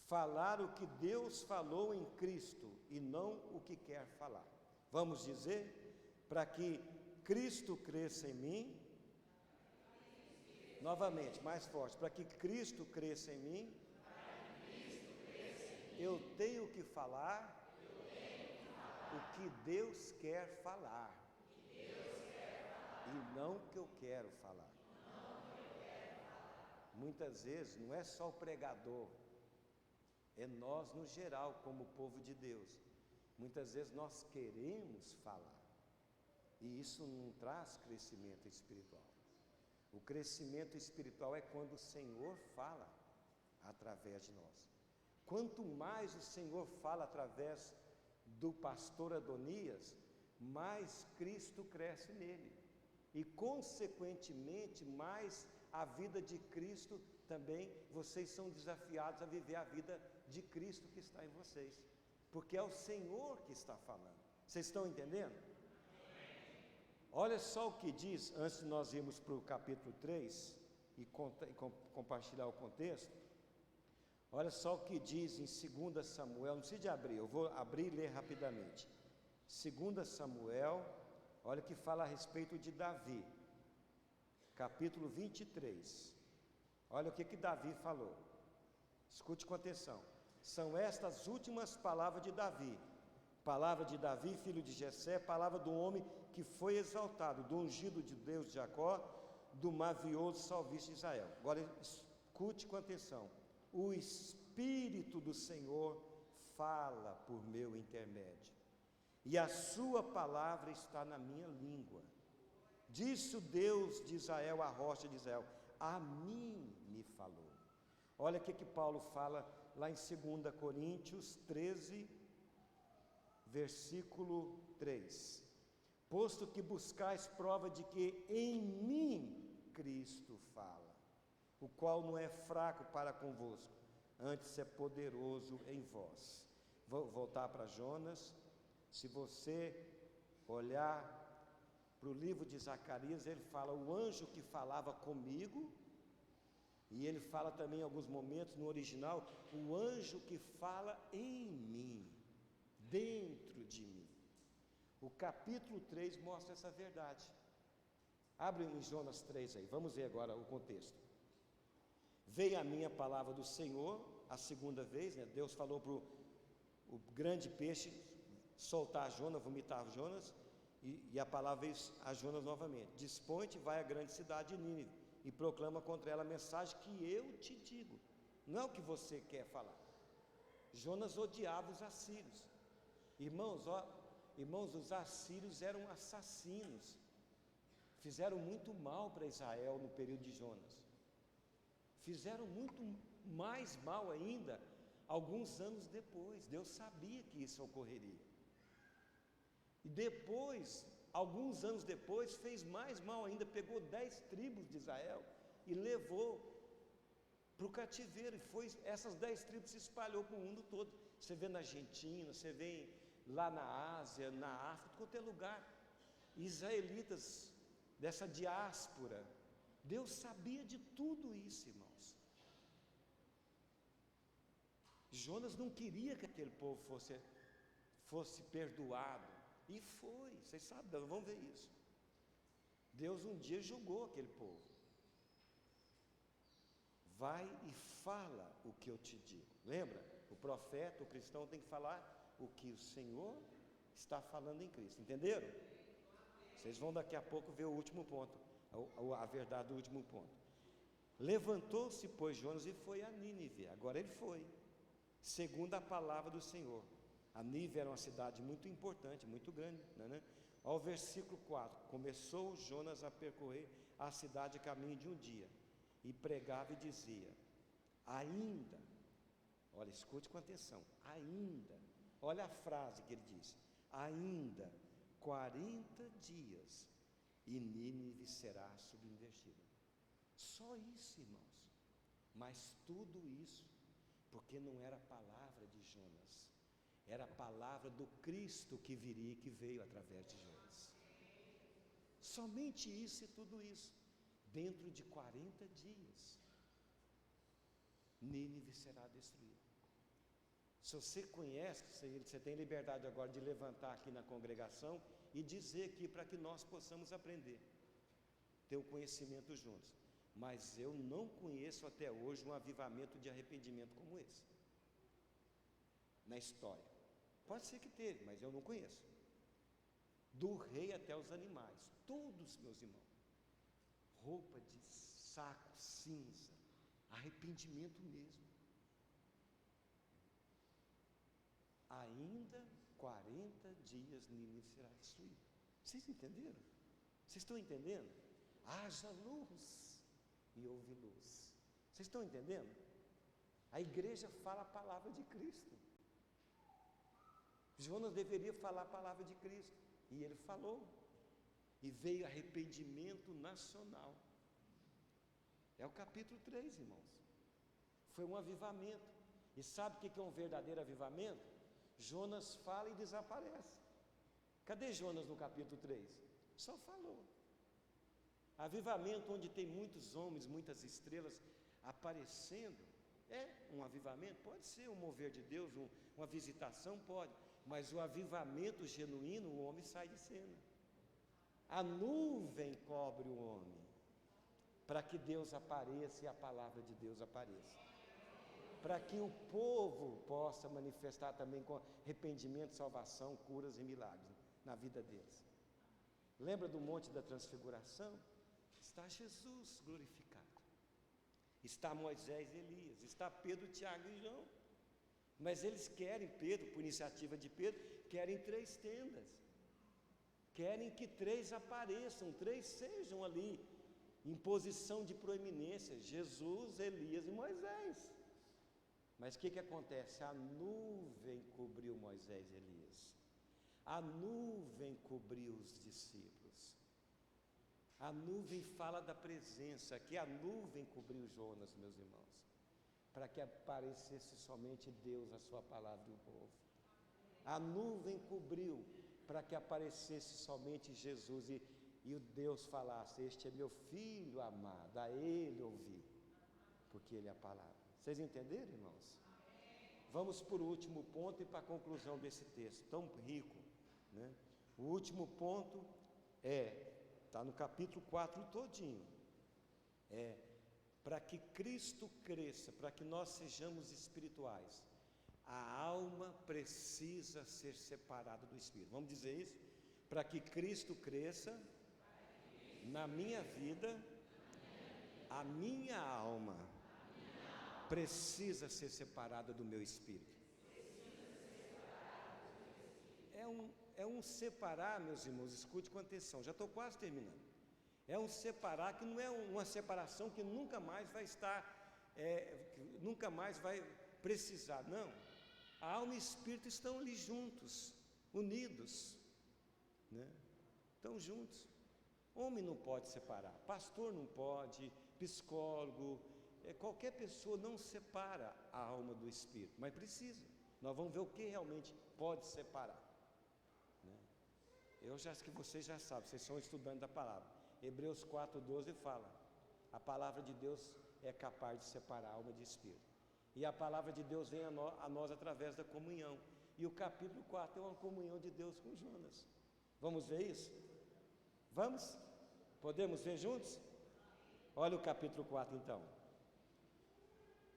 Falar o que Deus falou em Cristo e não o que quer falar. Vamos dizer, para que Cristo cresça em mim, novamente, mais forte, para que Cristo cresça em mim, eu tenho que falar o que Deus quer falar, e não o que eu quero falar. Muitas vezes não é só o pregador, é nós no geral, como povo de Deus, Muitas vezes nós queremos falar, e isso não traz crescimento espiritual. O crescimento espiritual é quando o Senhor fala através de nós. Quanto mais o Senhor fala através do pastor Adonias, mais Cristo cresce nele. E, consequentemente, mais a vida de Cristo também, vocês são desafiados a viver a vida de Cristo que está em vocês. Porque é o Senhor que está falando. Vocês estão entendendo? Olha só o que diz, antes de nós irmos para o capítulo 3 e compartilhar o contexto. Olha só o que diz em 2 Samuel, não precisa de abrir, eu vou abrir e ler rapidamente. 2 Samuel, olha o que fala a respeito de Davi, capítulo 23. Olha o que Davi falou, escute com atenção. São estas últimas palavras de Davi, palavra de Davi, filho de Jessé, palavra do homem que foi exaltado, do ungido de Deus de Jacó, do mavioso salvista de Israel. Agora escute com atenção. O Espírito do Senhor fala por meu intermédio, e a sua palavra está na minha língua. Disse o Deus de Israel, a rocha de Israel, a mim me falou. Olha o que Paulo fala lá em 2 Coríntios 13, versículo 3. Posto que buscais prova de que em mim Cristo fala, o qual não é fraco para convosco, antes é poderoso em vós. Vou voltar para Jonas. Se você olhar para o livro de Zacarias, ele fala o anjo que falava comigo, e ele fala também em alguns momentos no original, o anjo que fala em mim, dentro de mim. O capítulo 3 mostra essa verdade. Abre em Jonas 3 aí, vamos ver agora o contexto. Veio a minha palavra do Senhor, a segunda vez, né? Deus falou para o grande peixe soltar Jonas, vomitar Jonas, e a palavra veio a Jonas novamente. Dispõe-te, vai à grande cidade de Nínive, e proclama contra ela a mensagem que eu te digo, não é o que você quer falar. Jonas odiava os assírios. Irmãos, os assírios eram assassinos, fizeram muito mal para Israel no período de Jonas. Fizeram muito mais mal ainda alguns anos depois. Deus sabia que isso ocorreria. E depois, alguns anos depois, fez mais mal ainda, pegou 10 tribos de Israel e levou para o cativeiro. E essas 10 tribos se espalhou para o mundo todo. Você vê na Argentina, você vê lá na Ásia, na África, qualquer lugar. Israelitas dessa diáspora. Deus sabia de tudo isso, irmãos. Jonas não queria que aquele povo fosse perdoado, e foi, vocês sabem, vamos ver isso. Deus um dia julgou aquele povo. Vai e fala o que eu te digo. Lembra? O profeta, o cristão tem que falar o que o Senhor está falando em Cristo, entenderam? Vocês vão daqui a pouco ver o último ponto, a verdade do último ponto. Levantou-se, pois, Jonas e foi a Nínive. Agora ele foi, segundo a palavra do Senhor. A Nínive era uma cidade muito importante, muito grande, né? Ao versículo 4, começou Jonas a percorrer a cidade a caminho de um dia, e pregava e dizia, ainda, olha, escute com atenção, ainda, olha a frase que ele diz, ainda 40 dias, e Nínive será submergida. Só isso, irmãos, mas tudo isso, porque não era a palavra de Jonas, era a palavra do Cristo que viria e que veio através de Jonas. Somente isso e tudo isso, dentro de 40 dias, Nínive será destruída. Se você conhece, você tem liberdade agora de levantar aqui na congregação e dizer aqui para que nós possamos aprender, ter o conhecimento juntos. Mas eu não conheço até hoje um avivamento de arrependimento como esse, na história. Pode ser que teve, mas eu não conheço. Do rei até os animais, todos, meus irmãos, roupa de saco cinza, arrependimento mesmo. Ainda 40 dias Nínive será destruída. Vocês entenderam? Vocês estão entendendo? Haja luz e houve luz. Vocês estão entendendo? A igreja fala a palavra de Cristo. Jonas deveria falar a palavra de Cristo, e ele falou, e veio arrependimento nacional. É o capítulo 3, irmãos. Foi um avivamento. E sabe o que é um verdadeiro avivamento? Jonas fala e desaparece. Cadê Jonas no capítulo 3? Só falou. Avivamento onde tem muitos homens, muitas estrelas aparecendo, é um avivamento? Pode ser um mover de Deus, uma visitação, pode. Mas o avivamento genuíno, o homem sai de cena. A nuvem cobre o homem, para que Deus apareça e a palavra de Deus apareça. Para que o povo possa manifestar também com arrependimento, salvação, curas e milagres na vida deles. Lembra do Monte da Transfiguração? Está Jesus glorificado. Está Moisés e Elias, está Pedro, Tiago e João. Mas eles querem, Pedro, por iniciativa de Pedro, querem 3 tendas. Querem que 3 apareçam, 3 sejam ali, em posição de proeminência, Jesus, Elias e Moisés. Mas o que acontece? A nuvem cobriu Moisés e Elias. A nuvem cobriu os discípulos. A nuvem fala da presença, aqui a nuvem cobriu Jonas, meus irmãos, para que aparecesse somente Deus, a sua palavra e o povo. A nuvem cobriu para que aparecesse somente Jesus e o Deus falasse: este é meu filho amado, a ele ouvi, porque ele é a palavra. Vocês entenderam, irmãos? Vamos para o último ponto e para a conclusão desse texto, tão rico, né? O último ponto está no capítulo 4 todinho, para que Cristo cresça, para que nós sejamos espirituais, a alma precisa ser separada do Espírito. Vamos dizer isso? Para que Cristo cresça na minha vida, a minha alma precisa ser separada do meu espírito. É um separar, meus irmãos, escute com atenção, já estou quase terminando. É um separar que não é uma separação que nunca mais vai estar, nunca mais vai precisar, não. A alma e o espírito estão ali juntos, unidos, né? Estão juntos. Homem não pode separar, pastor não pode, psicólogo, qualquer pessoa não separa a alma do espírito, mas precisa. Nós vamos ver o que realmente pode separar, né? Eu já acho que vocês já sabem, vocês são estudantes da palavra. Hebreus 4,12 fala: a palavra de Deus é capaz de separar alma de espírito. E a palavra de Deus vem a nós através da comunhão. E o capítulo 4 é uma comunhão de Deus com Jonas. Vamos ver isso? Vamos? Podemos ver juntos? Olha o capítulo 4 então.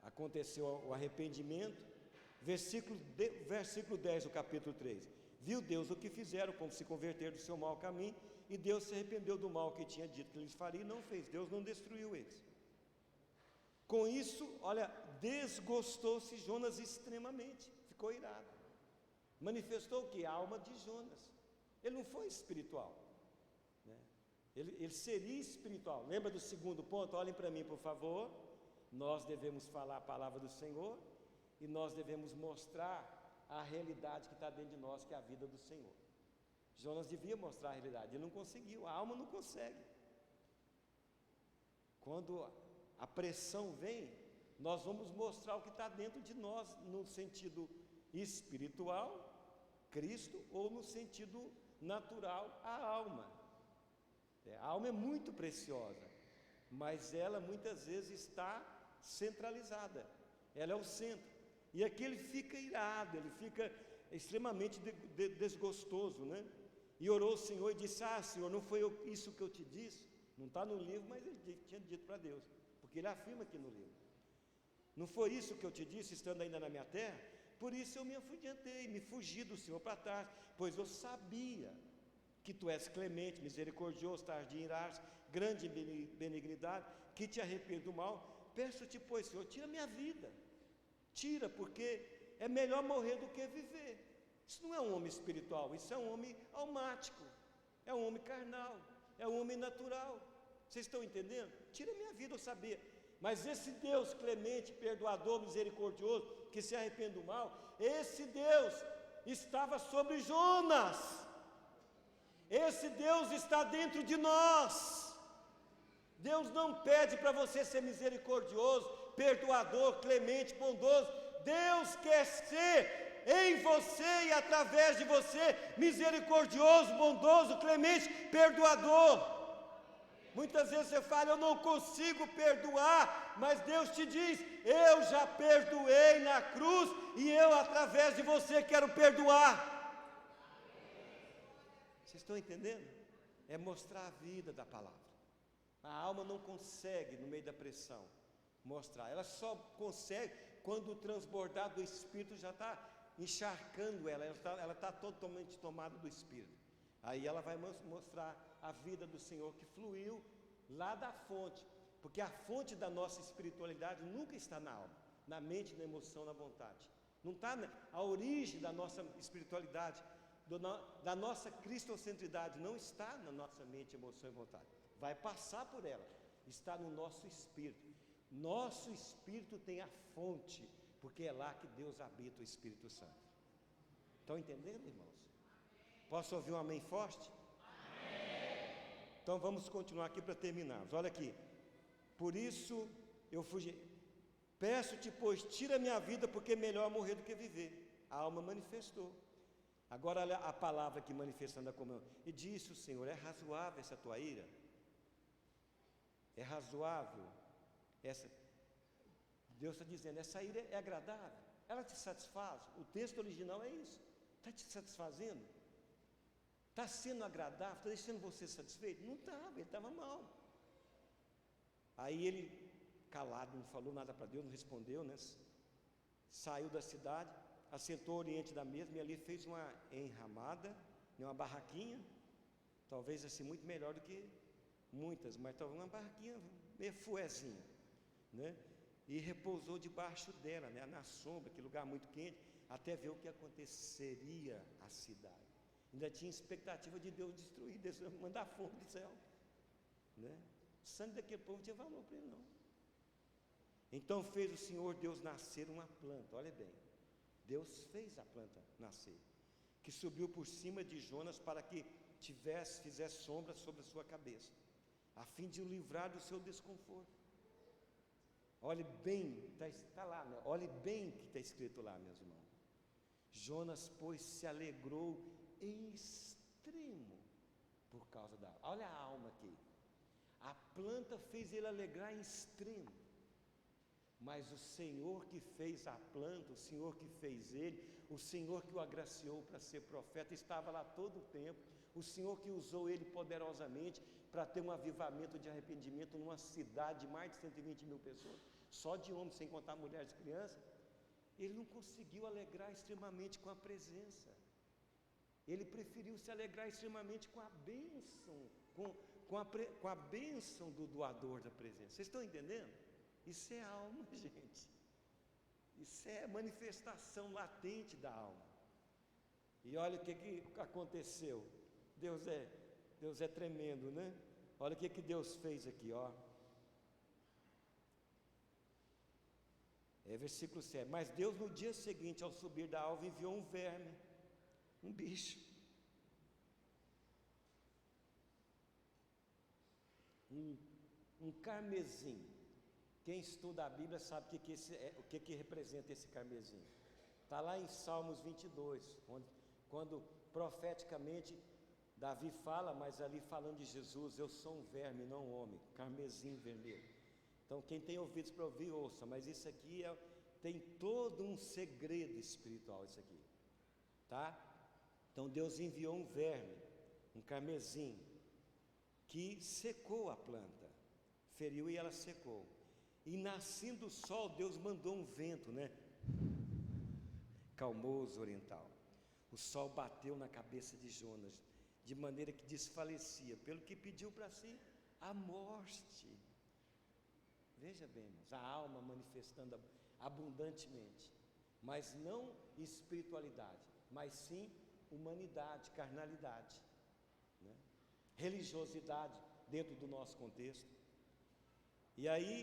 Aconteceu o arrependimento, versículo 10 do capítulo 3. Viu Deus o que fizeram, como se converteram do seu mau caminho, e Deus se arrependeu do mal que tinha dito que eles fariam e não fez. Deus não destruiu eles. Com isso, olha, desgostou-se Jonas extremamente, ficou irado. Manifestou o que? A alma de Jonas. Ele não foi espiritual, né? Ele seria espiritual. Lembra do segundo ponto? Olhem para mim, por favor. Nós devemos falar a palavra do Senhor e nós devemos mostrar a realidade que está dentro de nós, que é a vida do Senhor. Jonas devia mostrar a realidade, ele não conseguiu, a alma não consegue. Quando a pressão vem, nós vamos mostrar o que está dentro de nós, no sentido espiritual, Cristo, ou no sentido natural, a alma. A alma é muito preciosa, mas ela muitas vezes está centralizada, ela é o centro, e aqui ele fica irado, ele fica extremamente desgostoso, né? E orou ao Senhor e disse: Senhor, não foi isso que eu te disse? Não está no livro, mas ele tinha dito para Deus, porque ele afirma aqui no livro. Não foi isso que eu te disse, estando ainda na minha terra? Por isso eu me afugentei, me fugi do Senhor para trás, pois eu sabia que tu és clemente, misericordioso, tardio em irar-se, grande em benignidade, que te arrepende do mal. Peço-te, pois, Senhor, tira minha vida, tira, porque é melhor morrer do que viver. Isso não é um homem espiritual, isso é um homem almático, é um homem carnal, é um homem natural. Vocês estão entendendo? Tira minha vida eu sabia. Mas esse Deus clemente, perdoador, misericordioso, que se arrepende do mal, esse Deus estava sobre Jonas. Esse Deus está dentro de nós. Deus não pede para você ser misericordioso, perdoador, clemente, bondoso. Deus quer ser em você e através de você misericordioso, bondoso, clemente, perdoador. Muitas vezes você fala, eu não consigo perdoar, mas Deus te diz, eu já perdoei na cruz e eu através de você quero perdoar. Vocês estão entendendo? É mostrar a vida da palavra. A alma não consegue, no meio da pressão, mostrar. Ela só consegue quando o transbordar do Espírito já está encharcando ela está totalmente tomada do Espírito. Aí ela vai mostrar a vida do Senhor que fluiu lá da fonte, porque a fonte da nossa espiritualidade nunca está na alma, na mente, na emoção, na vontade. Não está a origem da nossa espiritualidade, da nossa cristocentridade, não está na nossa mente, emoção e vontade. Vai passar por ela, está no nosso espírito. Nosso espírito tem a fonte, porque é lá que Deus habita, o Espírito Santo. Estão entendendo, irmãos? Posso ouvir um amém forte? Amém. Então vamos continuar aqui para terminarmos. Olha aqui. Por isso eu fugi. Peço-te, pois, tira minha vida, porque é melhor morrer do que viver. A alma manifestou. Agora olha a palavra aqui manifestando a comunhão. E disse o Senhor, é razoável essa tua ira? É razoável essa... Deus está dizendo, essa ira é agradável, ela te satisfaz. O texto original é isso. Está te satisfazendo? Está sendo agradável? Está deixando você satisfeito? Não estava, ele estava mal. Aí ele, calado, não falou nada para Deus, não respondeu, né? Saiu da cidade, assentou ao oriente da mesa e ali fez uma enramada, uma barraquinha, talvez assim muito melhor do que muitas, mas talvez uma barraquinha meio fuezinha, né? E repousou debaixo dela, né? Na sombra, que lugar muito quente, até ver o que aconteceria à cidade. Ainda tinha expectativa de Deus destruir, Deus mandar fogo do céu, né? O sangue daquele povo não tinha valor para ele não. Então fez o Senhor Deus nascer uma planta, olha bem, Deus fez a planta nascer, que subiu por cima de Jonas para que fizesse sombra sobre a sua cabeça, a fim de o livrar do seu desconforto. Olhe bem, está lá, né? Olhe bem o que está escrito lá, meus irmãos. Jonas, pois, se alegrou em extremo por causa da... Olha a alma aqui. A planta fez ele alegrar em extremo. Mas o Senhor que fez a planta, o Senhor que fez ele, o Senhor que o agraciou para ser profeta, estava lá todo o tempo. O Senhor que usou ele poderosamente para ter um avivamento de arrependimento numa cidade de mais de 120 mil pessoas, só de homens, sem contar mulheres e crianças. Ele não conseguiu alegrar extremamente com a presença. Ele preferiu se alegrar extremamente com a bênção, com a bênção do doador da presença. Vocês estão entendendo? Isso é alma, gente. Isso é manifestação latente da alma. E olha o que aconteceu. Deus é tremendo, né? Olha o que Deus fez aqui, ó. Versículo 7. Mas Deus no dia seguinte, ao subir da alva, enviou um verme, um bicho. Um carmesim. Quem estuda a Bíblia sabe o que representa esse carmesim. Está lá em Salmos 22, quando profeticamente Davi fala, mas ali falando de Jesus, eu sou um verme, não um homem, carmesim vermelho. Então quem tem ouvidos para ouvir, ouça, mas isso aqui tem todo um segredo espiritual, isso aqui, tá? Então Deus enviou um verme, um carmesim, que secou a planta, feriu e ela secou. E nascendo o sol, Deus mandou um vento, né? Calmoso oriental. O sol bateu na cabeça de Jonas, de maneira que desfalecia, pelo que pediu para si a morte. Veja bem, irmãos, a alma manifestando abundantemente, mas não espiritualidade, mas sim humanidade, carnalidade, né? Religiosidade dentro do nosso contexto. E aí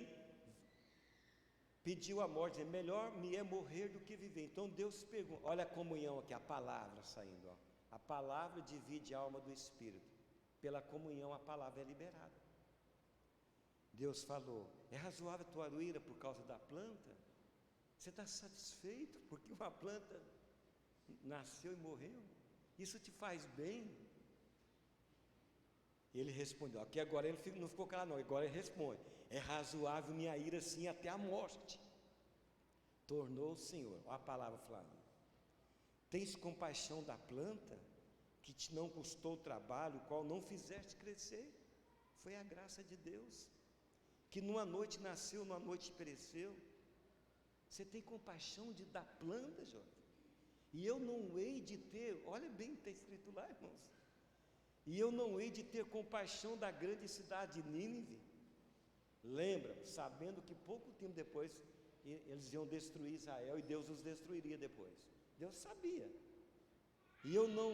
pediu a morte, dizendo, melhor me é morrer do que viver. Então Deus pergunta, olha a comunhão aqui, a palavra saindo, ó. A palavra divide a alma do espírito. Pela comunhão a palavra é liberada. Deus falou, é razoável a tua ira por causa da planta? Você está satisfeito porque uma planta nasceu e morreu? Isso te faz bem? Ele respondeu, aqui agora ele não ficou calado não, agora ele responde, é razoável minha ira sim até a morte. Tornou o Senhor, olha a palavra falando, tens compaixão da planta, que te não custou trabalho, o qual não fizeste crescer? Foi a graça de Deus, que numa noite nasceu, numa noite pereceu. Você tem compaixão da planta, jovem? E eu não hei de ter, olha bem o que está escrito lá, irmãos, e eu não hei de ter compaixão da grande cidade de Nínive? Lembra, sabendo que pouco tempo depois eles iam destruir Israel e Deus os destruiria depois. Deus sabia. E eu não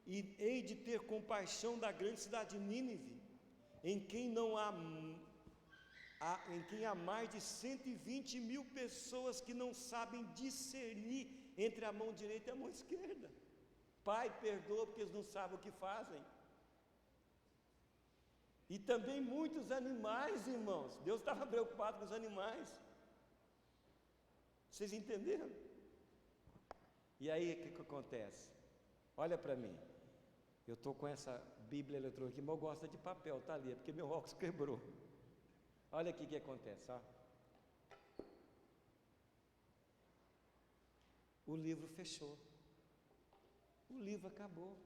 hei de ter compaixão da grande cidade de Nínive, em quem há mais de 120 mil pessoas que não sabem discernir entre a mão direita e a mão esquerda. Pai, perdoa porque eles não sabem o que fazem. E também muitos animais, irmãos. Deus estava preocupado com os animais. Vocês entenderam? E aí o que acontece? Olha para mim. Eu estou com essa Bíblia eletrônica aqui, mas eu gosto de papel, tá ali, é porque meu óculos quebrou. Olha aqui o que acontece, ó. O livro fechou. O livro acabou.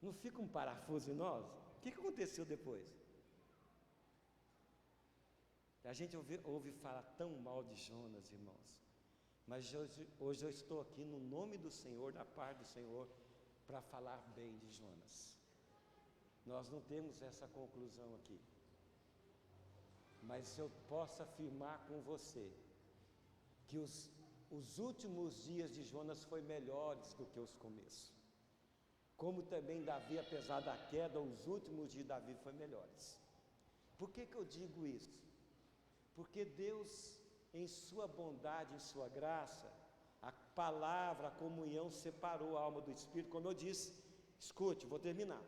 Não fica um parafuso em nós? O que aconteceu depois? A gente ouve falar tão mal de Jonas, irmãos. Mas hoje eu estou aqui no nome do Senhor, da parte do Senhor, para falar bem de Jonas. Nós não temos essa conclusão aqui. Mas eu posso afirmar com você que os últimos dias de Jonas foram melhores do que os começos. Como também Davi, apesar da queda, os últimos dias de Davi foram melhores. Por que eu digo isso? Porque Deus, em sua bondade, em sua graça, a palavra, a comunhão separou a alma do espírito, como eu disse. Escute, vou terminar.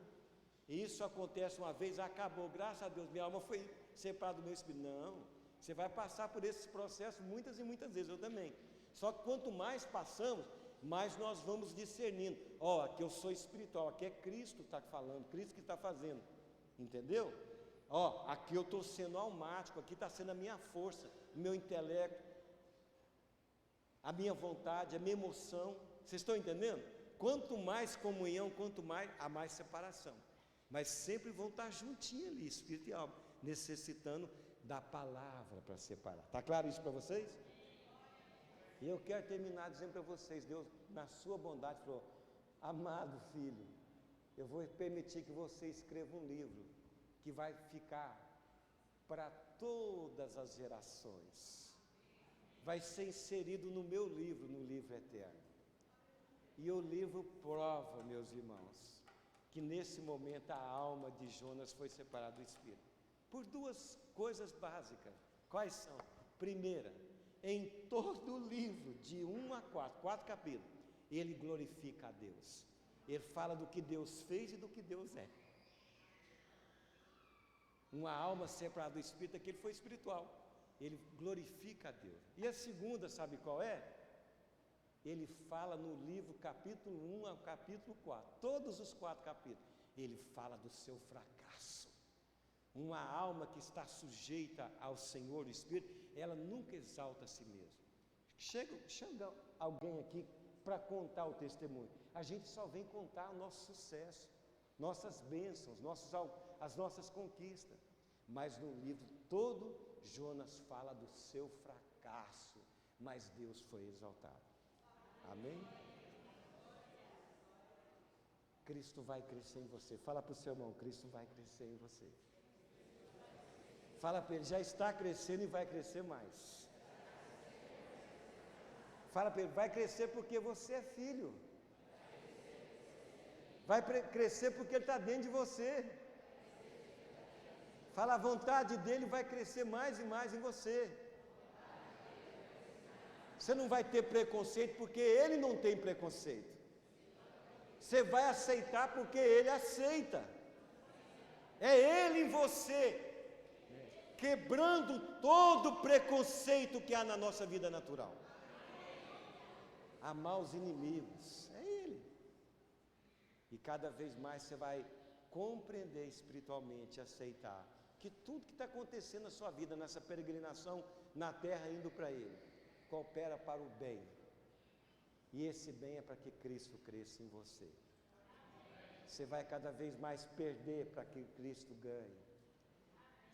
Isso acontece uma vez, acabou, graças a Deus, minha alma foi separada do meu espírito. Não, você vai passar por esses processos muitas e muitas vezes, eu também. Só que quanto mais passamos, mais nós vamos discernindo. Ó, aqui eu sou espiritual, aqui é Cristo que está falando, Cristo que está fazendo, entendeu? Ó, aqui eu estou sendo almático, aqui está sendo a minha força, o meu intelecto, a minha vontade, a minha emoção. Vocês estão entendendo? Quanto mais comunhão, quanto mais, há mais separação. Mas sempre vão estar juntinhos ali, espírito e alma, necessitando da palavra para separar. Está claro isso para vocês? E eu quero terminar dizendo para vocês, Deus, na sua bondade, falou, amado filho, eu vou permitir que você escreva um livro que vai ficar para todas as gerações. Vai ser inserido no meu livro, no livro eterno. E o livro prova, meus irmãos, que nesse momento a alma de Jonas foi separada do espírito. Por duas coisas básicas. Quais são? Primeira, em todo o livro, de 1 a 4 capítulos, ele glorifica a Deus. Ele fala do que Deus fez e do que Deus é. Uma alma separada do espírito é que ele foi espiritual. Ele glorifica a Deus. E a segunda, sabe qual é? Ele fala no livro capítulo 1 ao capítulo 4, todos os 4 capítulos, ele fala do seu fracasso. Uma alma que está sujeita ao Senhor, o Espírito, ela nunca exalta a si mesma. Chega alguém aqui para contar o testemunho. A gente só vem contar o nosso sucesso, nossas bênçãos, as nossas conquistas. Mas no livro todo, Jonas fala do seu fracasso, mas Deus foi exaltado. Amém? Cristo vai crescer em você. Fala para o seu irmão, Cristo vai crescer em você. Fala para ele, já está crescendo e vai crescer mais. Fala para ele, vai crescer porque você é filho. Vai crescer porque ele está dentro de você. Fala, a vontade dele vai crescer mais e mais em você. Você não vai ter preconceito porque ele não tem preconceito. Você vai aceitar porque ele aceita. É ele em você, quebrando todo preconceito que há na nossa vida natural. Amar os inimigos, é ele. E cada vez mais você vai compreender espiritualmente, aceitar que tudo que está acontecendo na sua vida, nessa peregrinação na terra indo para ele, coopera para o bem. E esse bem é para que Cristo cresça em você. Você vai cada vez mais perder para que Cristo ganhe.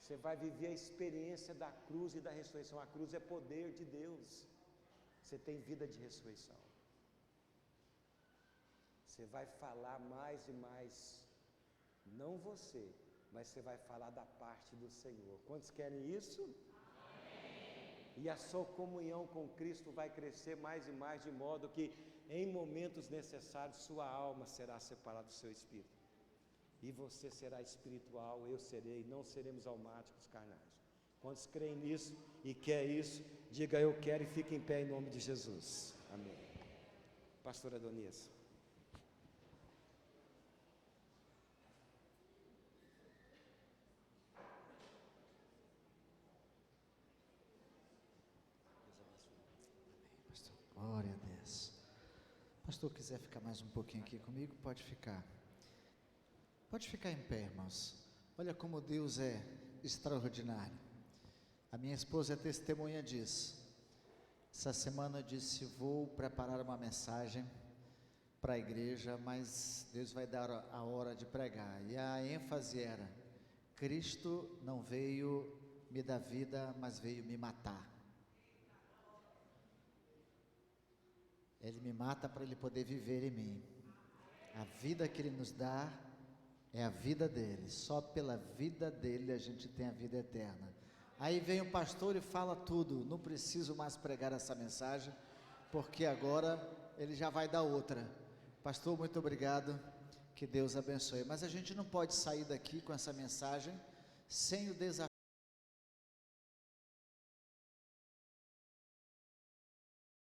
Você vai viver a experiência da cruz e da ressurreição. A cruz é poder de Deus. Você tem vida de ressurreição. Você vai falar mais e mais, não você, mas você vai falar da parte do Senhor. Quantos querem isso? Amém. E a sua comunhão com Cristo vai crescer mais e mais, de modo que em momentos necessários sua alma será separada do seu espírito. E você será espiritual, eu serei, não seremos almáticos carnais. Quantos creem nisso e quer isso, diga eu quero e fique em pé em nome de Jesus. Amém. Pastor Adonias. Glória a Deus. Pastor, quiser ficar mais um pouquinho aqui comigo, pode ficar. Pode ficar em pé, irmãos. Olha como Deus é extraordinário. A minha esposa é testemunha disso. Essa semana eu disse, vou preparar uma mensagem para a igreja, mas Deus vai dar a hora de pregar. E a ênfase era, Cristo não veio me dar vida, mas veio me matar. Ele me mata para Ele poder viver em mim. A vida que Ele nos dá é a vida dEle. Só pela vida dEle a gente tem a vida eterna. Aí vem o pastor e fala tudo. Não preciso mais pregar essa mensagem, porque agora ele já vai dar outra. Pastor, muito obrigado. Que Deus abençoe. Mas a gente não pode sair daqui com essa mensagem sem o desafio